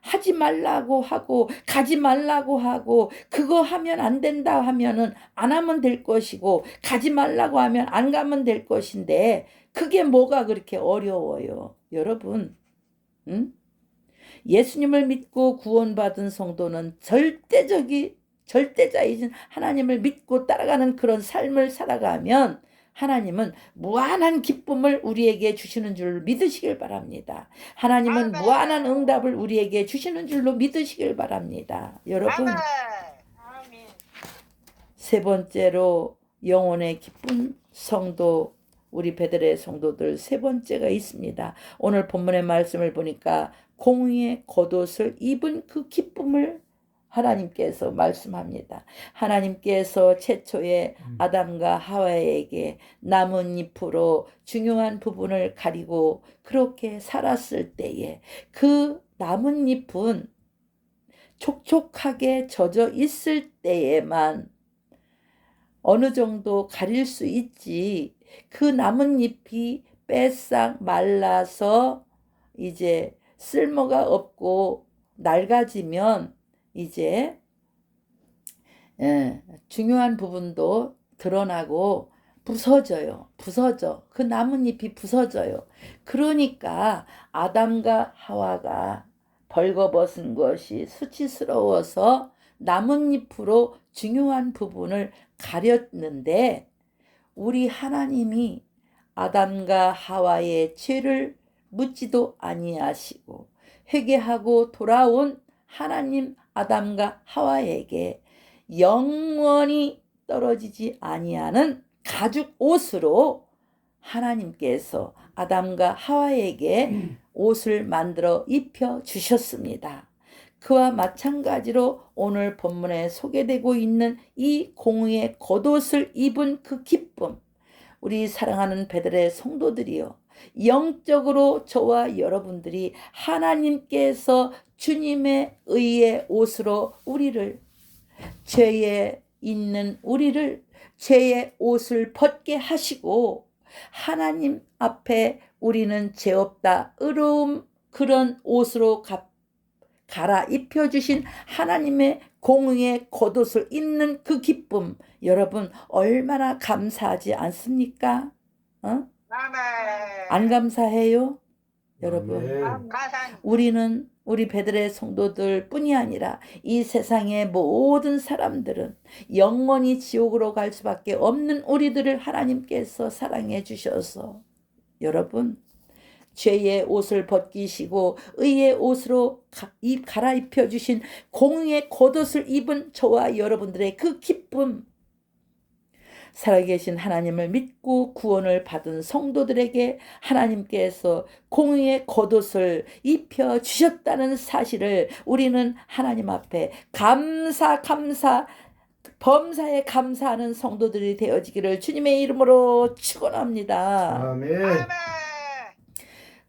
하지 말라고 하고 가지 말라고 하고 그거 하면 안 된다 하면은 안 하면 될 것이고 가지 말라고 하면 안 가면 될 것인데 그게 뭐가 그렇게 어려워요. 여러분, 예수님을 믿고 구원받은 성도는 절대자이신 하나님을 믿고 따라가는 그런 삶을 살아가면 하나님은 무한한 기쁨을 우리에게 주시는 줄 믿으시길 바랍니다. 하나님은 아멘. 무한한 응답을 우리에게 주시는 줄로 믿으시길 바랍니다. 여러분, 아멘. 아멘. 세 번째로 영혼의 기쁜 성도, 우리 베들레 성도들 세 번째가 있습니다. 오늘 본문의 말씀을 보니까 공의의 겉옷을 입은 그 기쁨을 하나님께서 말씀합니다. 하나님께서 최초의 아담과 하와에게 나뭇잎으로 중요한 부분을 가리고 그렇게 살았을 때에 그 나뭇잎은 촉촉하게 젖어 있을 때에만 어느 정도 가릴 수 있지, 그 나뭇잎이 빼싹 말라서 이제 쓸모가 없고 낡아지면 이제 중요한 부분도 드러나고 부서져. 그 나뭇잎이 부서져요. 그러니까 아담과 하와가 벌거벗은 것이 수치스러워서 나뭇잎으로 중요한 부분을 가렸는데 우리 하나님이 아담과 하와의 죄를 묻지도 아니하시고 회개하고 돌아온 하나님 아담과 하와에게 영원히 떨어지지 아니하는 가죽 옷으로 하나님께서 아담과 하와에게 옷을 만들어 입혀 주셨습니다. 그와 마찬가지로 오늘 본문에 소개되고 있는 이 공의의 겉옷을 입은 그 기쁨, 우리 사랑하는 베들레 성도들이요, 영적으로 저와 여러분들이 하나님께서 주님의 의의 옷으로 우리를, 죄에 있는 우리를 죄의 옷을 벗게 하시고 하나님 앞에 우리는 죄 없다 의로움 그런 옷으로 갈아입혀 주신 하나님의 공의의 겉옷을 입는 그 기쁨, 여러분 얼마나 감사하지 않습니까? 아멘. 안 감사해요? 여러분, 감사합니다. 우리 베들레 성도들 뿐이 아니라 이 세상의 모든 사람들은 영원히 지옥으로 갈 수밖에 없는 우리들을 하나님께서 사랑해 주셔서 여러분 죄의 옷을 벗기시고 의의 옷으로 갈아입혀 주신 공의의 겉옷을 입은 저와 여러분들의 그 기쁨, 살아계신 하나님을 믿고 구원을 받은 성도들에게 하나님께서 공의의 겉옷을 입혀 주셨다는 사실을 우리는 하나님 앞에 범사에 감사하는 성도들이 되어지기를 주님의 이름으로 축원합니다. 아멘. 아멘.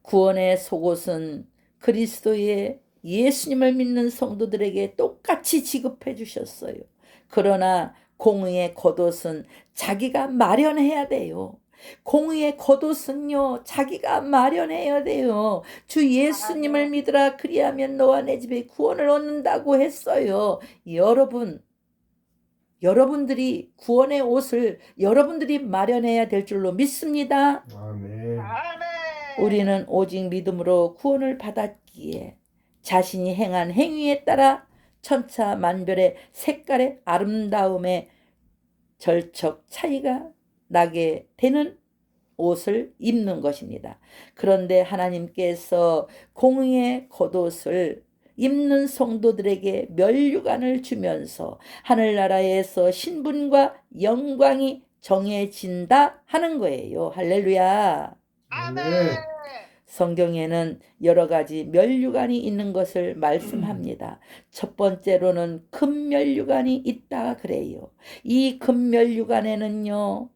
구원의 속옷은 그리스도의 예수님을 믿는 성도들에게 똑같이 지급해 주셨어요. 그러나 공의의 겉옷은 자기가 마련해야 돼요. 공의의 겉옷은요, 자기가 마련해야 돼요. 주 예수님을 믿으라, 그리하면 너와 내 집에 구원을 얻는다고 했어요. 여러분, 여러분들이 구원의 옷을 여러분들이 마련해야 될 줄로 믿습니다. 아멘. 아멘. 우리는 오직 믿음으로 구원을 받았기에 자신이 행한 행위에 따라 천차만별의 색깔의 아름다움에 절적 차이가 나게 되는 옷을 입는 것입니다. 그런데 하나님께서 공의의 겉옷을 입는 성도들에게 면류관을 주면서 하늘나라에서 신분과 영광이 정해진다 하는 거예요. 할렐루야. 아멘. 성경에는 여러 가지 면류관이 있는 것을 말씀합니다. 첫 번째로는 금 면류관이 있다 그래요. 이 금 면류관에는요,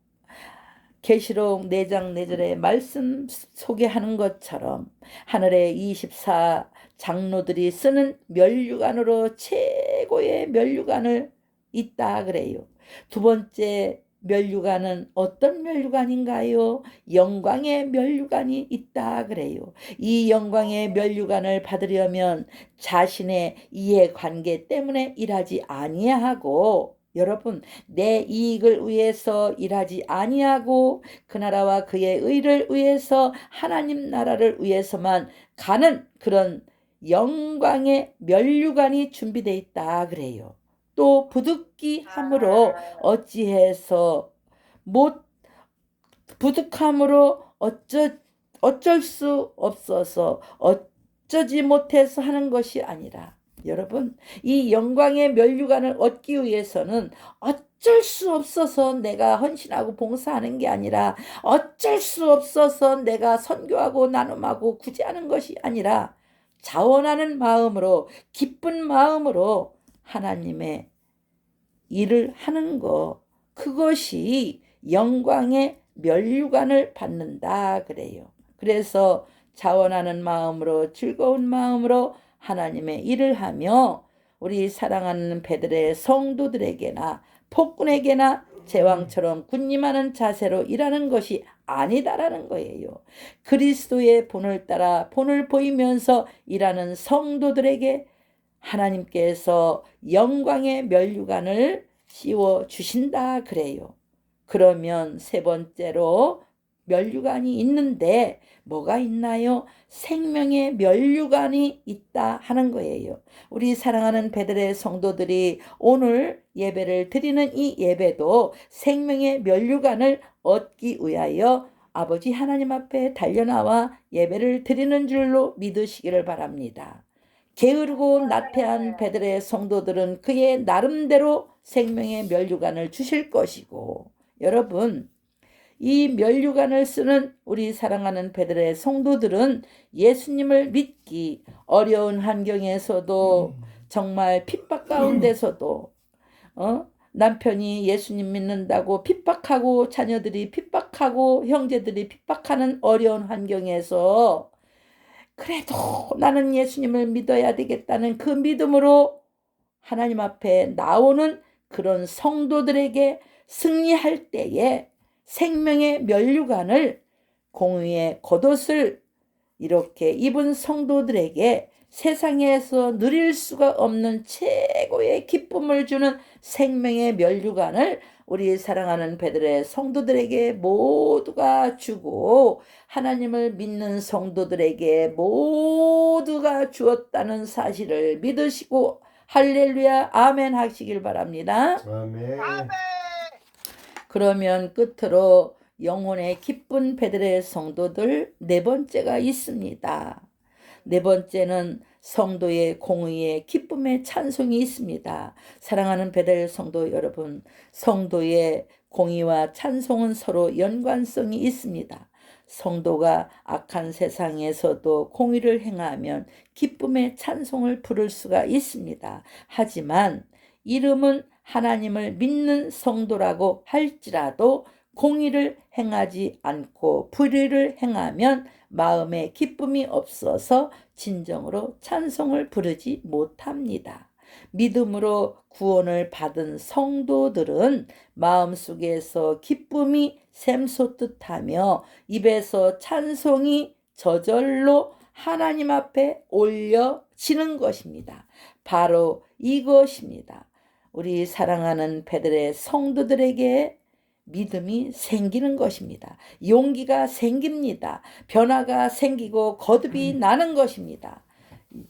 계시록 4장 4절에 말씀 소개하는 것처럼 하늘의 24 장로들이 쓰는 면류관으로 최고의 면류관을 있다 그래요. 두 번째 면류관은 어떤 면류관인가요? 영광의 면류관이 있다 그래요. 이 영광의 면류관을 받으려면 자신의 이해관계 때문에 일하지 아니하고, 여러분, 내 이익을 위해서 일하지 아니하고 그 나라와 그의 의를 위해서 하나님 나라를 위해서만 가는 그런 영광의 면류관이 준비되어 있다 그래요. 또 부득이함으로 어찌해서 못 부득함으로 어쩔 수 없어서 어쩌지 못해서 하는 것이 아니라, 여러분, 이 영광의 면류관을 얻기 위해서는 어쩔 수 없어서 내가 헌신하고 봉사하는 게 아니라, 어쩔 수 없어서 내가 선교하고 나눔하고 구제하는 것이 아니라, 자원하는 마음으로, 기쁜 마음으로 하나님의 일을 하는 것, 그것이 영광의 면류관을 받는다 그래요. 그래서 자원하는 마음으로, 즐거운 마음으로 하나님의 일을 하며 우리 사랑하는 배들의 성도들에게나 폭군에게나 제왕처럼 군림하는 자세로 일하는 것이 아니다라는 거예요. 그리스도의 본을 따라 본을 보이면서 일하는 성도들에게 하나님께서 영광의 면류관을 씌워 주신다 그래요. 그러면 세 번째로 면류관이 있는데 뭐가 있나요? 생명의 면류관이 있다 하는 거예요. 우리 사랑하는 배들의 성도들이 오늘 예배를 드리는 이 예배도 생명의 면류관을 얻기 위하여 아버지 하나님 앞에 달려나와 예배를 드리는 줄로 믿으시기를 바랍니다. 게으르고 나태한 배들의 성도들은 그의 나름대로 생명의 면류관을 주실 것이고, 여러분, 이 면류관을 쓰는 우리 사랑하는 배들의 성도들은 예수님을 믿기 어려운 환경에서도, 정말 핍박 가운데서도 남편이 예수님 믿는다고 핍박하고 자녀들이 핍박하고 형제들이 핍박하는 어려운 환경에서 그래도 나는 예수님을 믿어야 되겠다는 그 믿음으로 하나님 앞에 나오는 그런 성도들에게 승리할 때에 생명의 면류관을, 공의의 겉옷을 이렇게 입은 성도들에게 세상에서 누릴 수가 없는 최고의 기쁨을 주는 생명의 면류관을 우리 사랑하는 배들의 성도들에게 모두가 주고 하나님을 믿는 성도들에게 모두가 주었다는 사실을 믿으시고 할렐루야 아멘 하시길 바랍니다. 아멘. 아멘. 그러면 끝으로 영혼의 기쁜 배들의 성도들 네 번째가 있습니다. 네 번째는 성도의 공의의 기쁨의 찬송이 있습니다. 사랑하는 배들 성도 여러분, 성도의 공의와 찬송은 서로 연관성이 있습니다. 성도가 악한 세상에서도 공의를 행하면 기쁨의 찬송을 부를 수가 있습니다. 하지만 이름은 하나님을 믿는 성도라고 할지라도 공의를 행하지 않고 불의를 행하면 마음에 기쁨이 없어서 진정으로 찬송을 부르지 못합니다. 믿음으로 구원을 받은 성도들은 마음속에서 기쁨이 샘솟듯하며 입에서 찬송이 저절로 하나님 앞에 올려지는 것입니다. 바로 이것입니다. 우리 사랑하는 베들의 성도들에게 믿음이 생기는 것입니다. 용기가 생깁니다. 변화가 생기고 거듭이 나는 것입니다.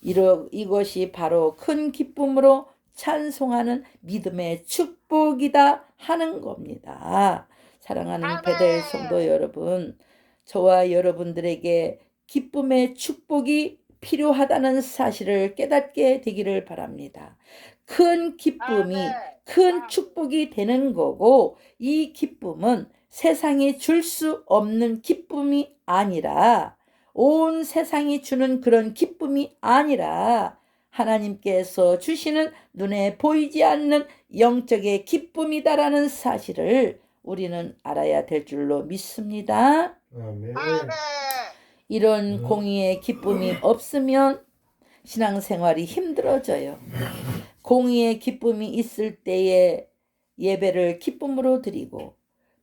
이것이 바로 큰 기쁨으로 찬송하는 믿음의 축복이다 하는 겁니다. 사랑하는 베델 성도 여러분, 저와 여러분들에게 기쁨의 축복이 필요하다는 사실을 깨닫게 되기를 바랍니다. 큰 기쁨이 큰 축복이 되는 거고, 이 기쁨은 세상이 줄 수 없는 기쁨이 아니라, 온 세상이 주는 그런 기쁨이 아니라 하나님께서 주시는 눈에 보이지 않는 영적의 기쁨이다라는 사실을 우리는 알아야 될 줄로 믿습니다. 아멘. 이런 공의의 기쁨이 없으면 신앙생활이 힘들어져요. 공의의 기쁨이 있을 때에 예배를 기쁨으로 드리고,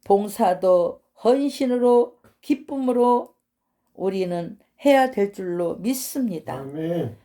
봉사도 헌신으로 기쁨으로 우리는 해야 될 줄로 믿습니다. 아멘.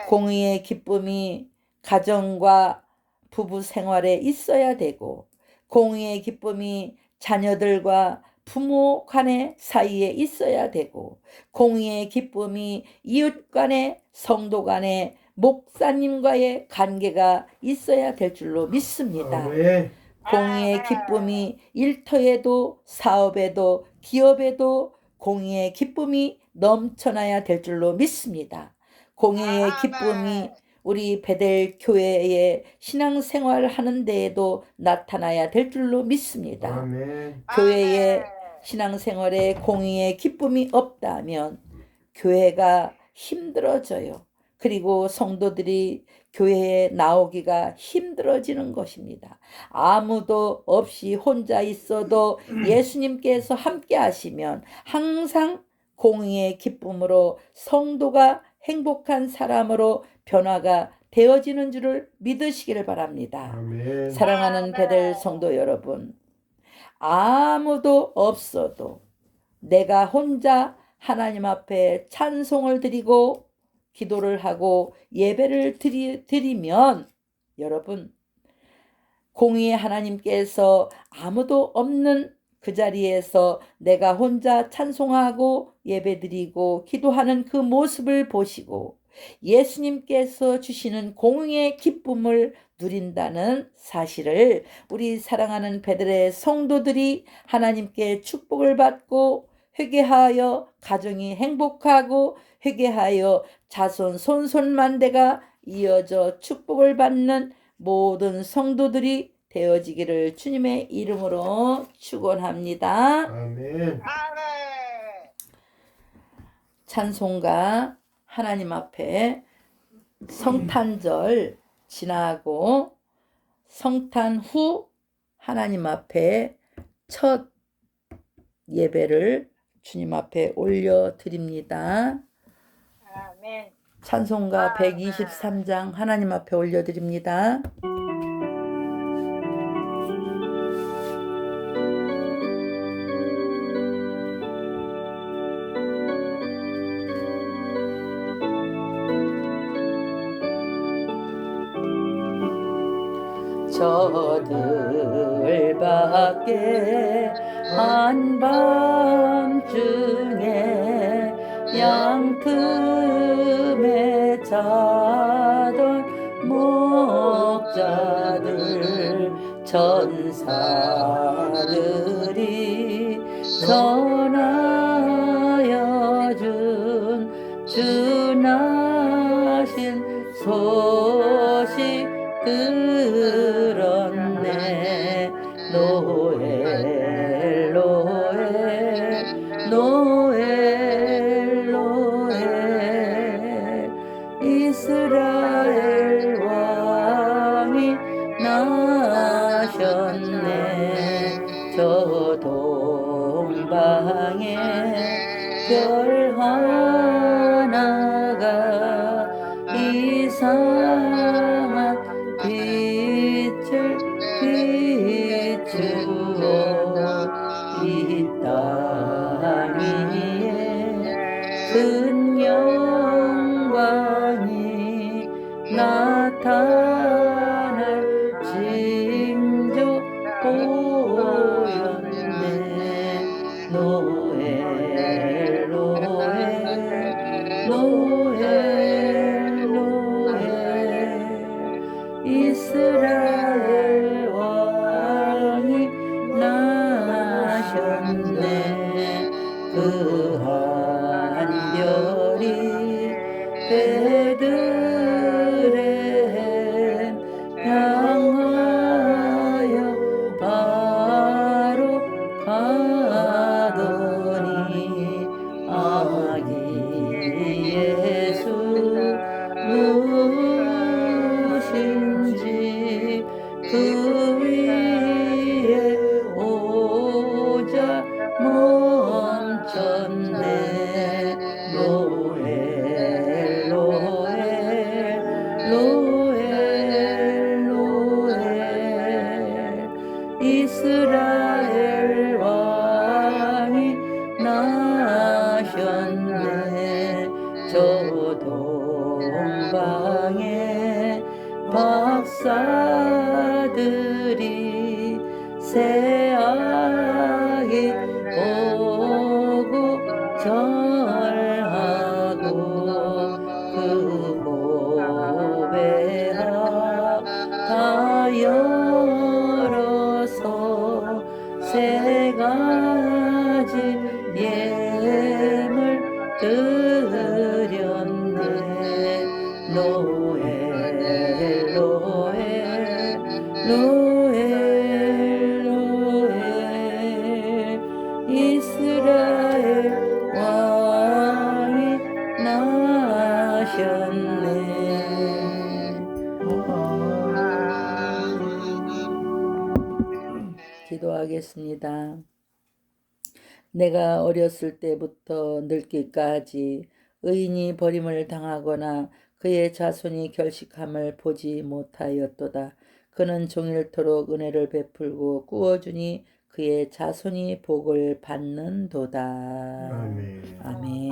공의의 기쁨이 가정과 부부 생활에 있어야 되고, 공의의 기쁨이 자녀들과 부모 간의 사이에 있어야 되고, 공의의 기쁨이 이웃 간의, 성도 간의, 목사님과의 관계가 있어야 될 줄로 믿습니다. 아멘. 공의의 기쁨이 일터에도 사업에도 기업에도 공의의 기쁨이 넘쳐나야 될 줄로 믿습니다. 공의의 기쁨이 우리 베델 교회의 신앙생활 하는 데에도 나타나야 될 줄로 믿습니다. 아멘. 교회의 신앙생활에 공의의 기쁨이 없다면 교회가 힘들어져요. 그리고 성도들이 교회에 나오기가 힘들어지는 것입니다. 아무도 없이 혼자 있어도 예수님께서 함께 하시면 항상 공의의 기쁨으로 성도가 행복한 사람으로 변화가 되어지는 줄을 믿으시기를 바랍니다. 아멘. 사랑하는 베델 성도 여러분, 아무도 없어도 내가 혼자 하나님 앞에 찬송을 드리고 기도를 하고 예배를 드리면 여러분, 공의의 하나님께서 아무도 없는 그 자리에서 내가 혼자 찬송하고 예배드리고 기도하는 그 모습을 보시고 예수님께서 주시는 공의의 기쁨을 누린다는 사실을 우리 사랑하는 베들의 성도들이 하나님께 축복을 받고 회개하여 가정이 행복하고 회개하여 자손 손손만대가 이어져 축복을 받는 모든 성도들이 되어지기를 주님의 이름으로 축원합니다. 아멘. 찬송가 하나님 앞에 성탄절 지나고 성탄 후 하나님 앞에 첫 예배를 주님 앞에 올려드립니다. 아멘. 찬송가 123장 하나님 앞에 올려드립니다. 저들밖에 한밤중에 양틈에 자던 목자들 천사들이 전하여 준 주나신 소식 들었네. 노엘 노엘 노엘 노엘 이스라엘 왕이 나셨네. 저 동방에 별 하나가 이상한 빛을 비추어 이 땅 위에 큰 영광이 나타날 특별히 베들레헴 향하여 바로 가더니 아기 예수 누구신지 그 위에 오자 멈췄네. 로엘 로엘 로엘 로엘 이스라엘 왕이 나셨네. 저 동방의 박사들이 새아기 보고 절하고 그 보배하 다 열어서 세 가지 예물 드렸네. 노엘 노엘 노엘 노엘 이스라엘 왕이 나셨네. 기도하겠습니다. 내가 어렸을 때부터 늙기까지 의인이 버림을 당하거나 그의 자손이 결식함을 보지 못하였도다. 그는 종일토록 은혜를 베풀고 꾸어주니 그의 자손이 복을 받는도다. 아멘. 아멘.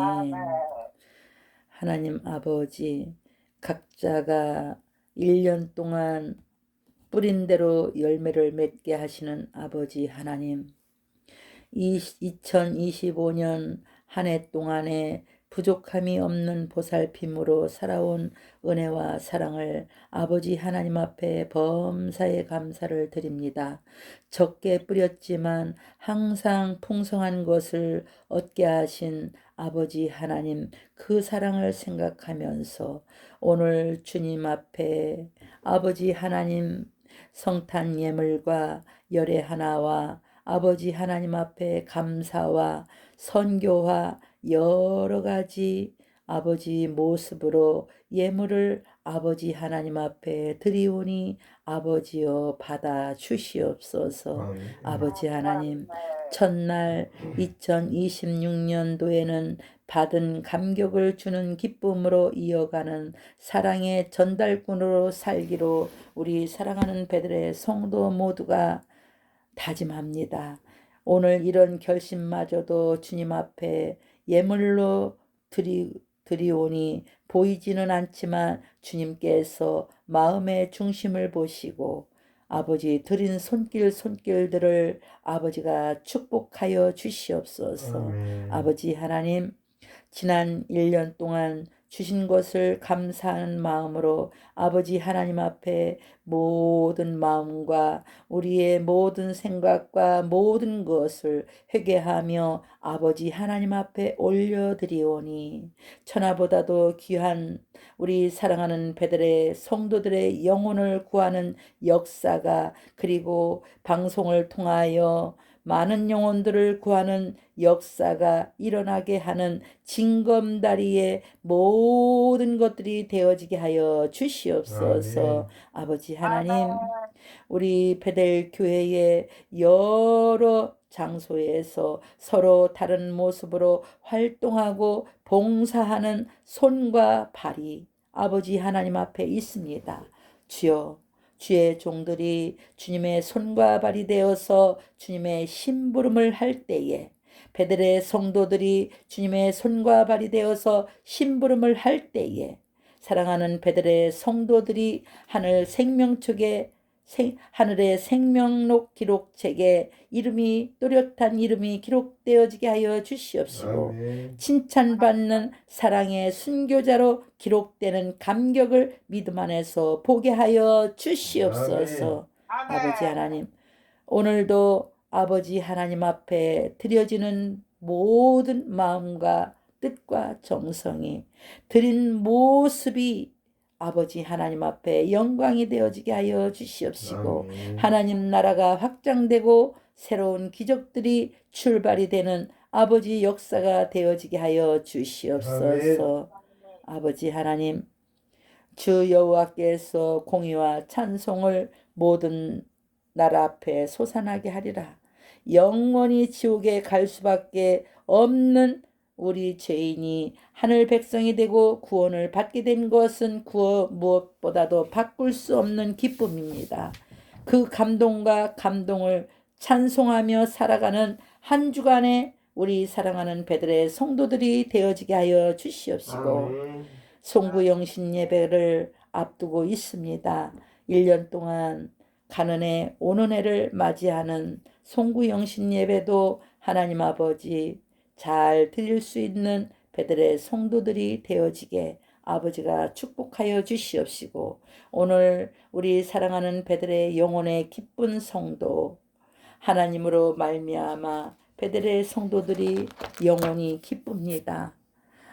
하나님 아버지, 각자가 1년 동안 뿌린 대로 열매를 맺게 하시는 아버지 하나님, 2025년 한 해 동안에 부족함이 없는 보살핌으로 살아온 은혜와 사랑을 아버지 하나님 앞에 범사에 감사를 드립니다. 적게 뿌렸지만 항상 풍성한 것을 얻게 하신 아버지 하나님, 그 사랑을 생각하면서 오늘 주님 앞에 아버지 하나님 성탄 예물과 열애 하나와 아버지 하나님 앞에 감사와 선교와 여러 가지 아버지 모습으로 예물을 아버지 하나님 앞에 드리오니 아버지여 받아 주시옵소서. 아버지 하나님, 첫날 2026년도에는 받은 감격을 주는 기쁨으로 이어가는 사랑의 전달꾼으로 살기로 우리 사랑하는 베들의 성도 모두가 다짐합니다. 오늘 이런 결심마저도 주님 앞에 예물로 드리오니 보이지는 않지만 주님께서 마음의 중심을 보시고 아버지 드린 손길들을 아버지가 축복하여 주시옵소서. 아멘. 아버지 하나님, 지난 1년 동안 주신 것을 감사하는 마음으로 아버지 하나님 앞에 모든 마음과 우리의 모든 생각과 모든 것을 회개하며 아버지 하나님 앞에 올려드리오니 천하보다도 귀한 우리 사랑하는 베들의 성도들의 영혼을 구하는 역사가, 그리고 방송을 통하여 많은 영혼들을 구하는 역사가 일어나게 하는 징검다리의 모든 것들이 되어지게 하여 주시옵소서. 아버지 하나님, 우리 베델 교회의 여러 장소에서 서로 다른 모습으로 활동하고 봉사하는 손과 발이 아버지 하나님 앞에 있습니다. 주여, 주의 종들이 주님의 손과 발이 되어서 주님의 심부름을 할 때에, 베들의 성도들이 주님의 손과 발이 되어서 심부름을 할 때에, 사랑하는 베들의 성도들이 하늘의 생명록 기록책에 이름이, 또렷한 이름이 기록되어지게 하여 주시옵시고, 아멘. 칭찬받는 사랑의 순교자로 기록되는 감격을 믿음 안에서 보게 하여 주시옵소서. 아버지 하나님, 오늘도 아버지 하나님 앞에 드려지는 모든 마음과 뜻과 정성이 드린 모습이 아버지 하나님 앞에 영광이 되어지게 하여 주시옵시고 아멘. 하나님 나라가 확장되고 새로운 기적들이 출발이 되는 아버지 역사가 되어지게 하여 주시옵소서. 아버지 하나님 주 여호와께서 공의와 찬송을 모든 나라 앞에 솟아나게 하리라. 영원히 지옥에 갈 수밖에 없는 우리 죄인이 하늘 백성이 되고 구원을 받게 된 것은 무엇보다도 바꿀 수 없는 기쁨입니다. 그 감동과 감동을 찬송하며 살아가는 한 주간에 우리 사랑하는 배들의 성도들이 되어지게 하여 주시옵시고 아멘. 송구영신 예배를 앞두고 있습니다. 1년 동안 가는 해 오는 해를 맞이하는 송구영신 예배도 하나님 아버지 잘 드릴 수 있는 배들의 성도들이 되어지게 아버지가 축복하여 주시옵시고 오늘 우리 사랑하는 배들의 영혼의 기쁜 성도 하나님으로 말미암아 배들의 성도들이 영원히 기쁩니다.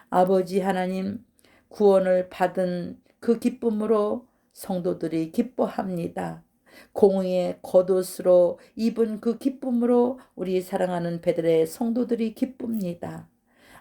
아버지 하나님 구원을 받은 그 기쁨으로 성도들이 기뻐합니다. 공의의 겉옷으로 입은 그 기쁨으로 우리 사랑하는 배들의 성도들이 기쁩니다.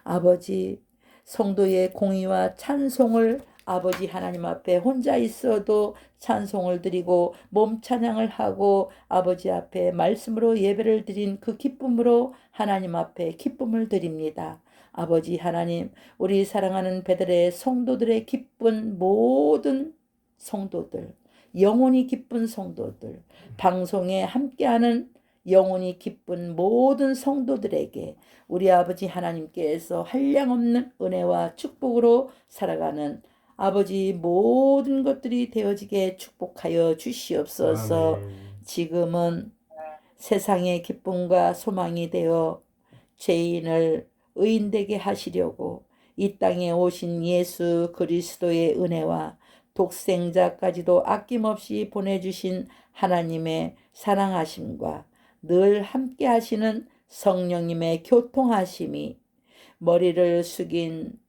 아버지 성도의 공의와 찬송을 아버지 하나님 앞에 혼자 있어도 찬송을 드리고 몸 찬양을 하고 아버지 앞에 말씀으로 예배를 드린 그 기쁨으로 하나님 앞에 기쁨을 드립니다. 아버지 하나님 우리 사랑하는 배들의 성도들의 기쁜 모든 성도들 영혼이 기쁜 성도들 방송에 함께하는 영혼이 기쁜 모든 성도들에게 우리 아버지 하나님께서 한량없는 은혜와 축복으로 살아가는 아버지 모든 것들이 되어지게 축복하여 주시옵소서. 아멘. 지금은 세상의 기쁨과 소망이 되어 죄인을 의인되게 하시려고 이 땅에 오신 예수 그리스도의 은혜와 독생자까지도 아낌없이 보내주신 하나님의 사랑하심과 늘 함께 하시는 성령님의 교통하심이 머리를 숙인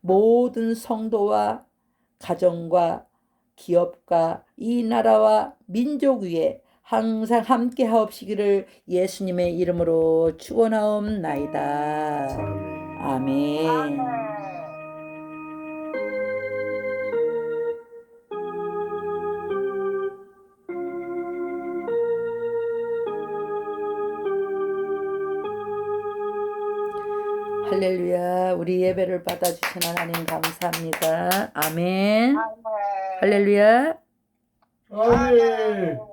모든 성도와 가정과 기업과 이 나라와 민족 위에 항상 함께 하옵시기를 예수님의 이름으로 축원하옵나이다. 아멘. 할렐루야. 우리 예배를 받아주신 하나님 감사합니다. 아멘. 할렐루야. 아멘.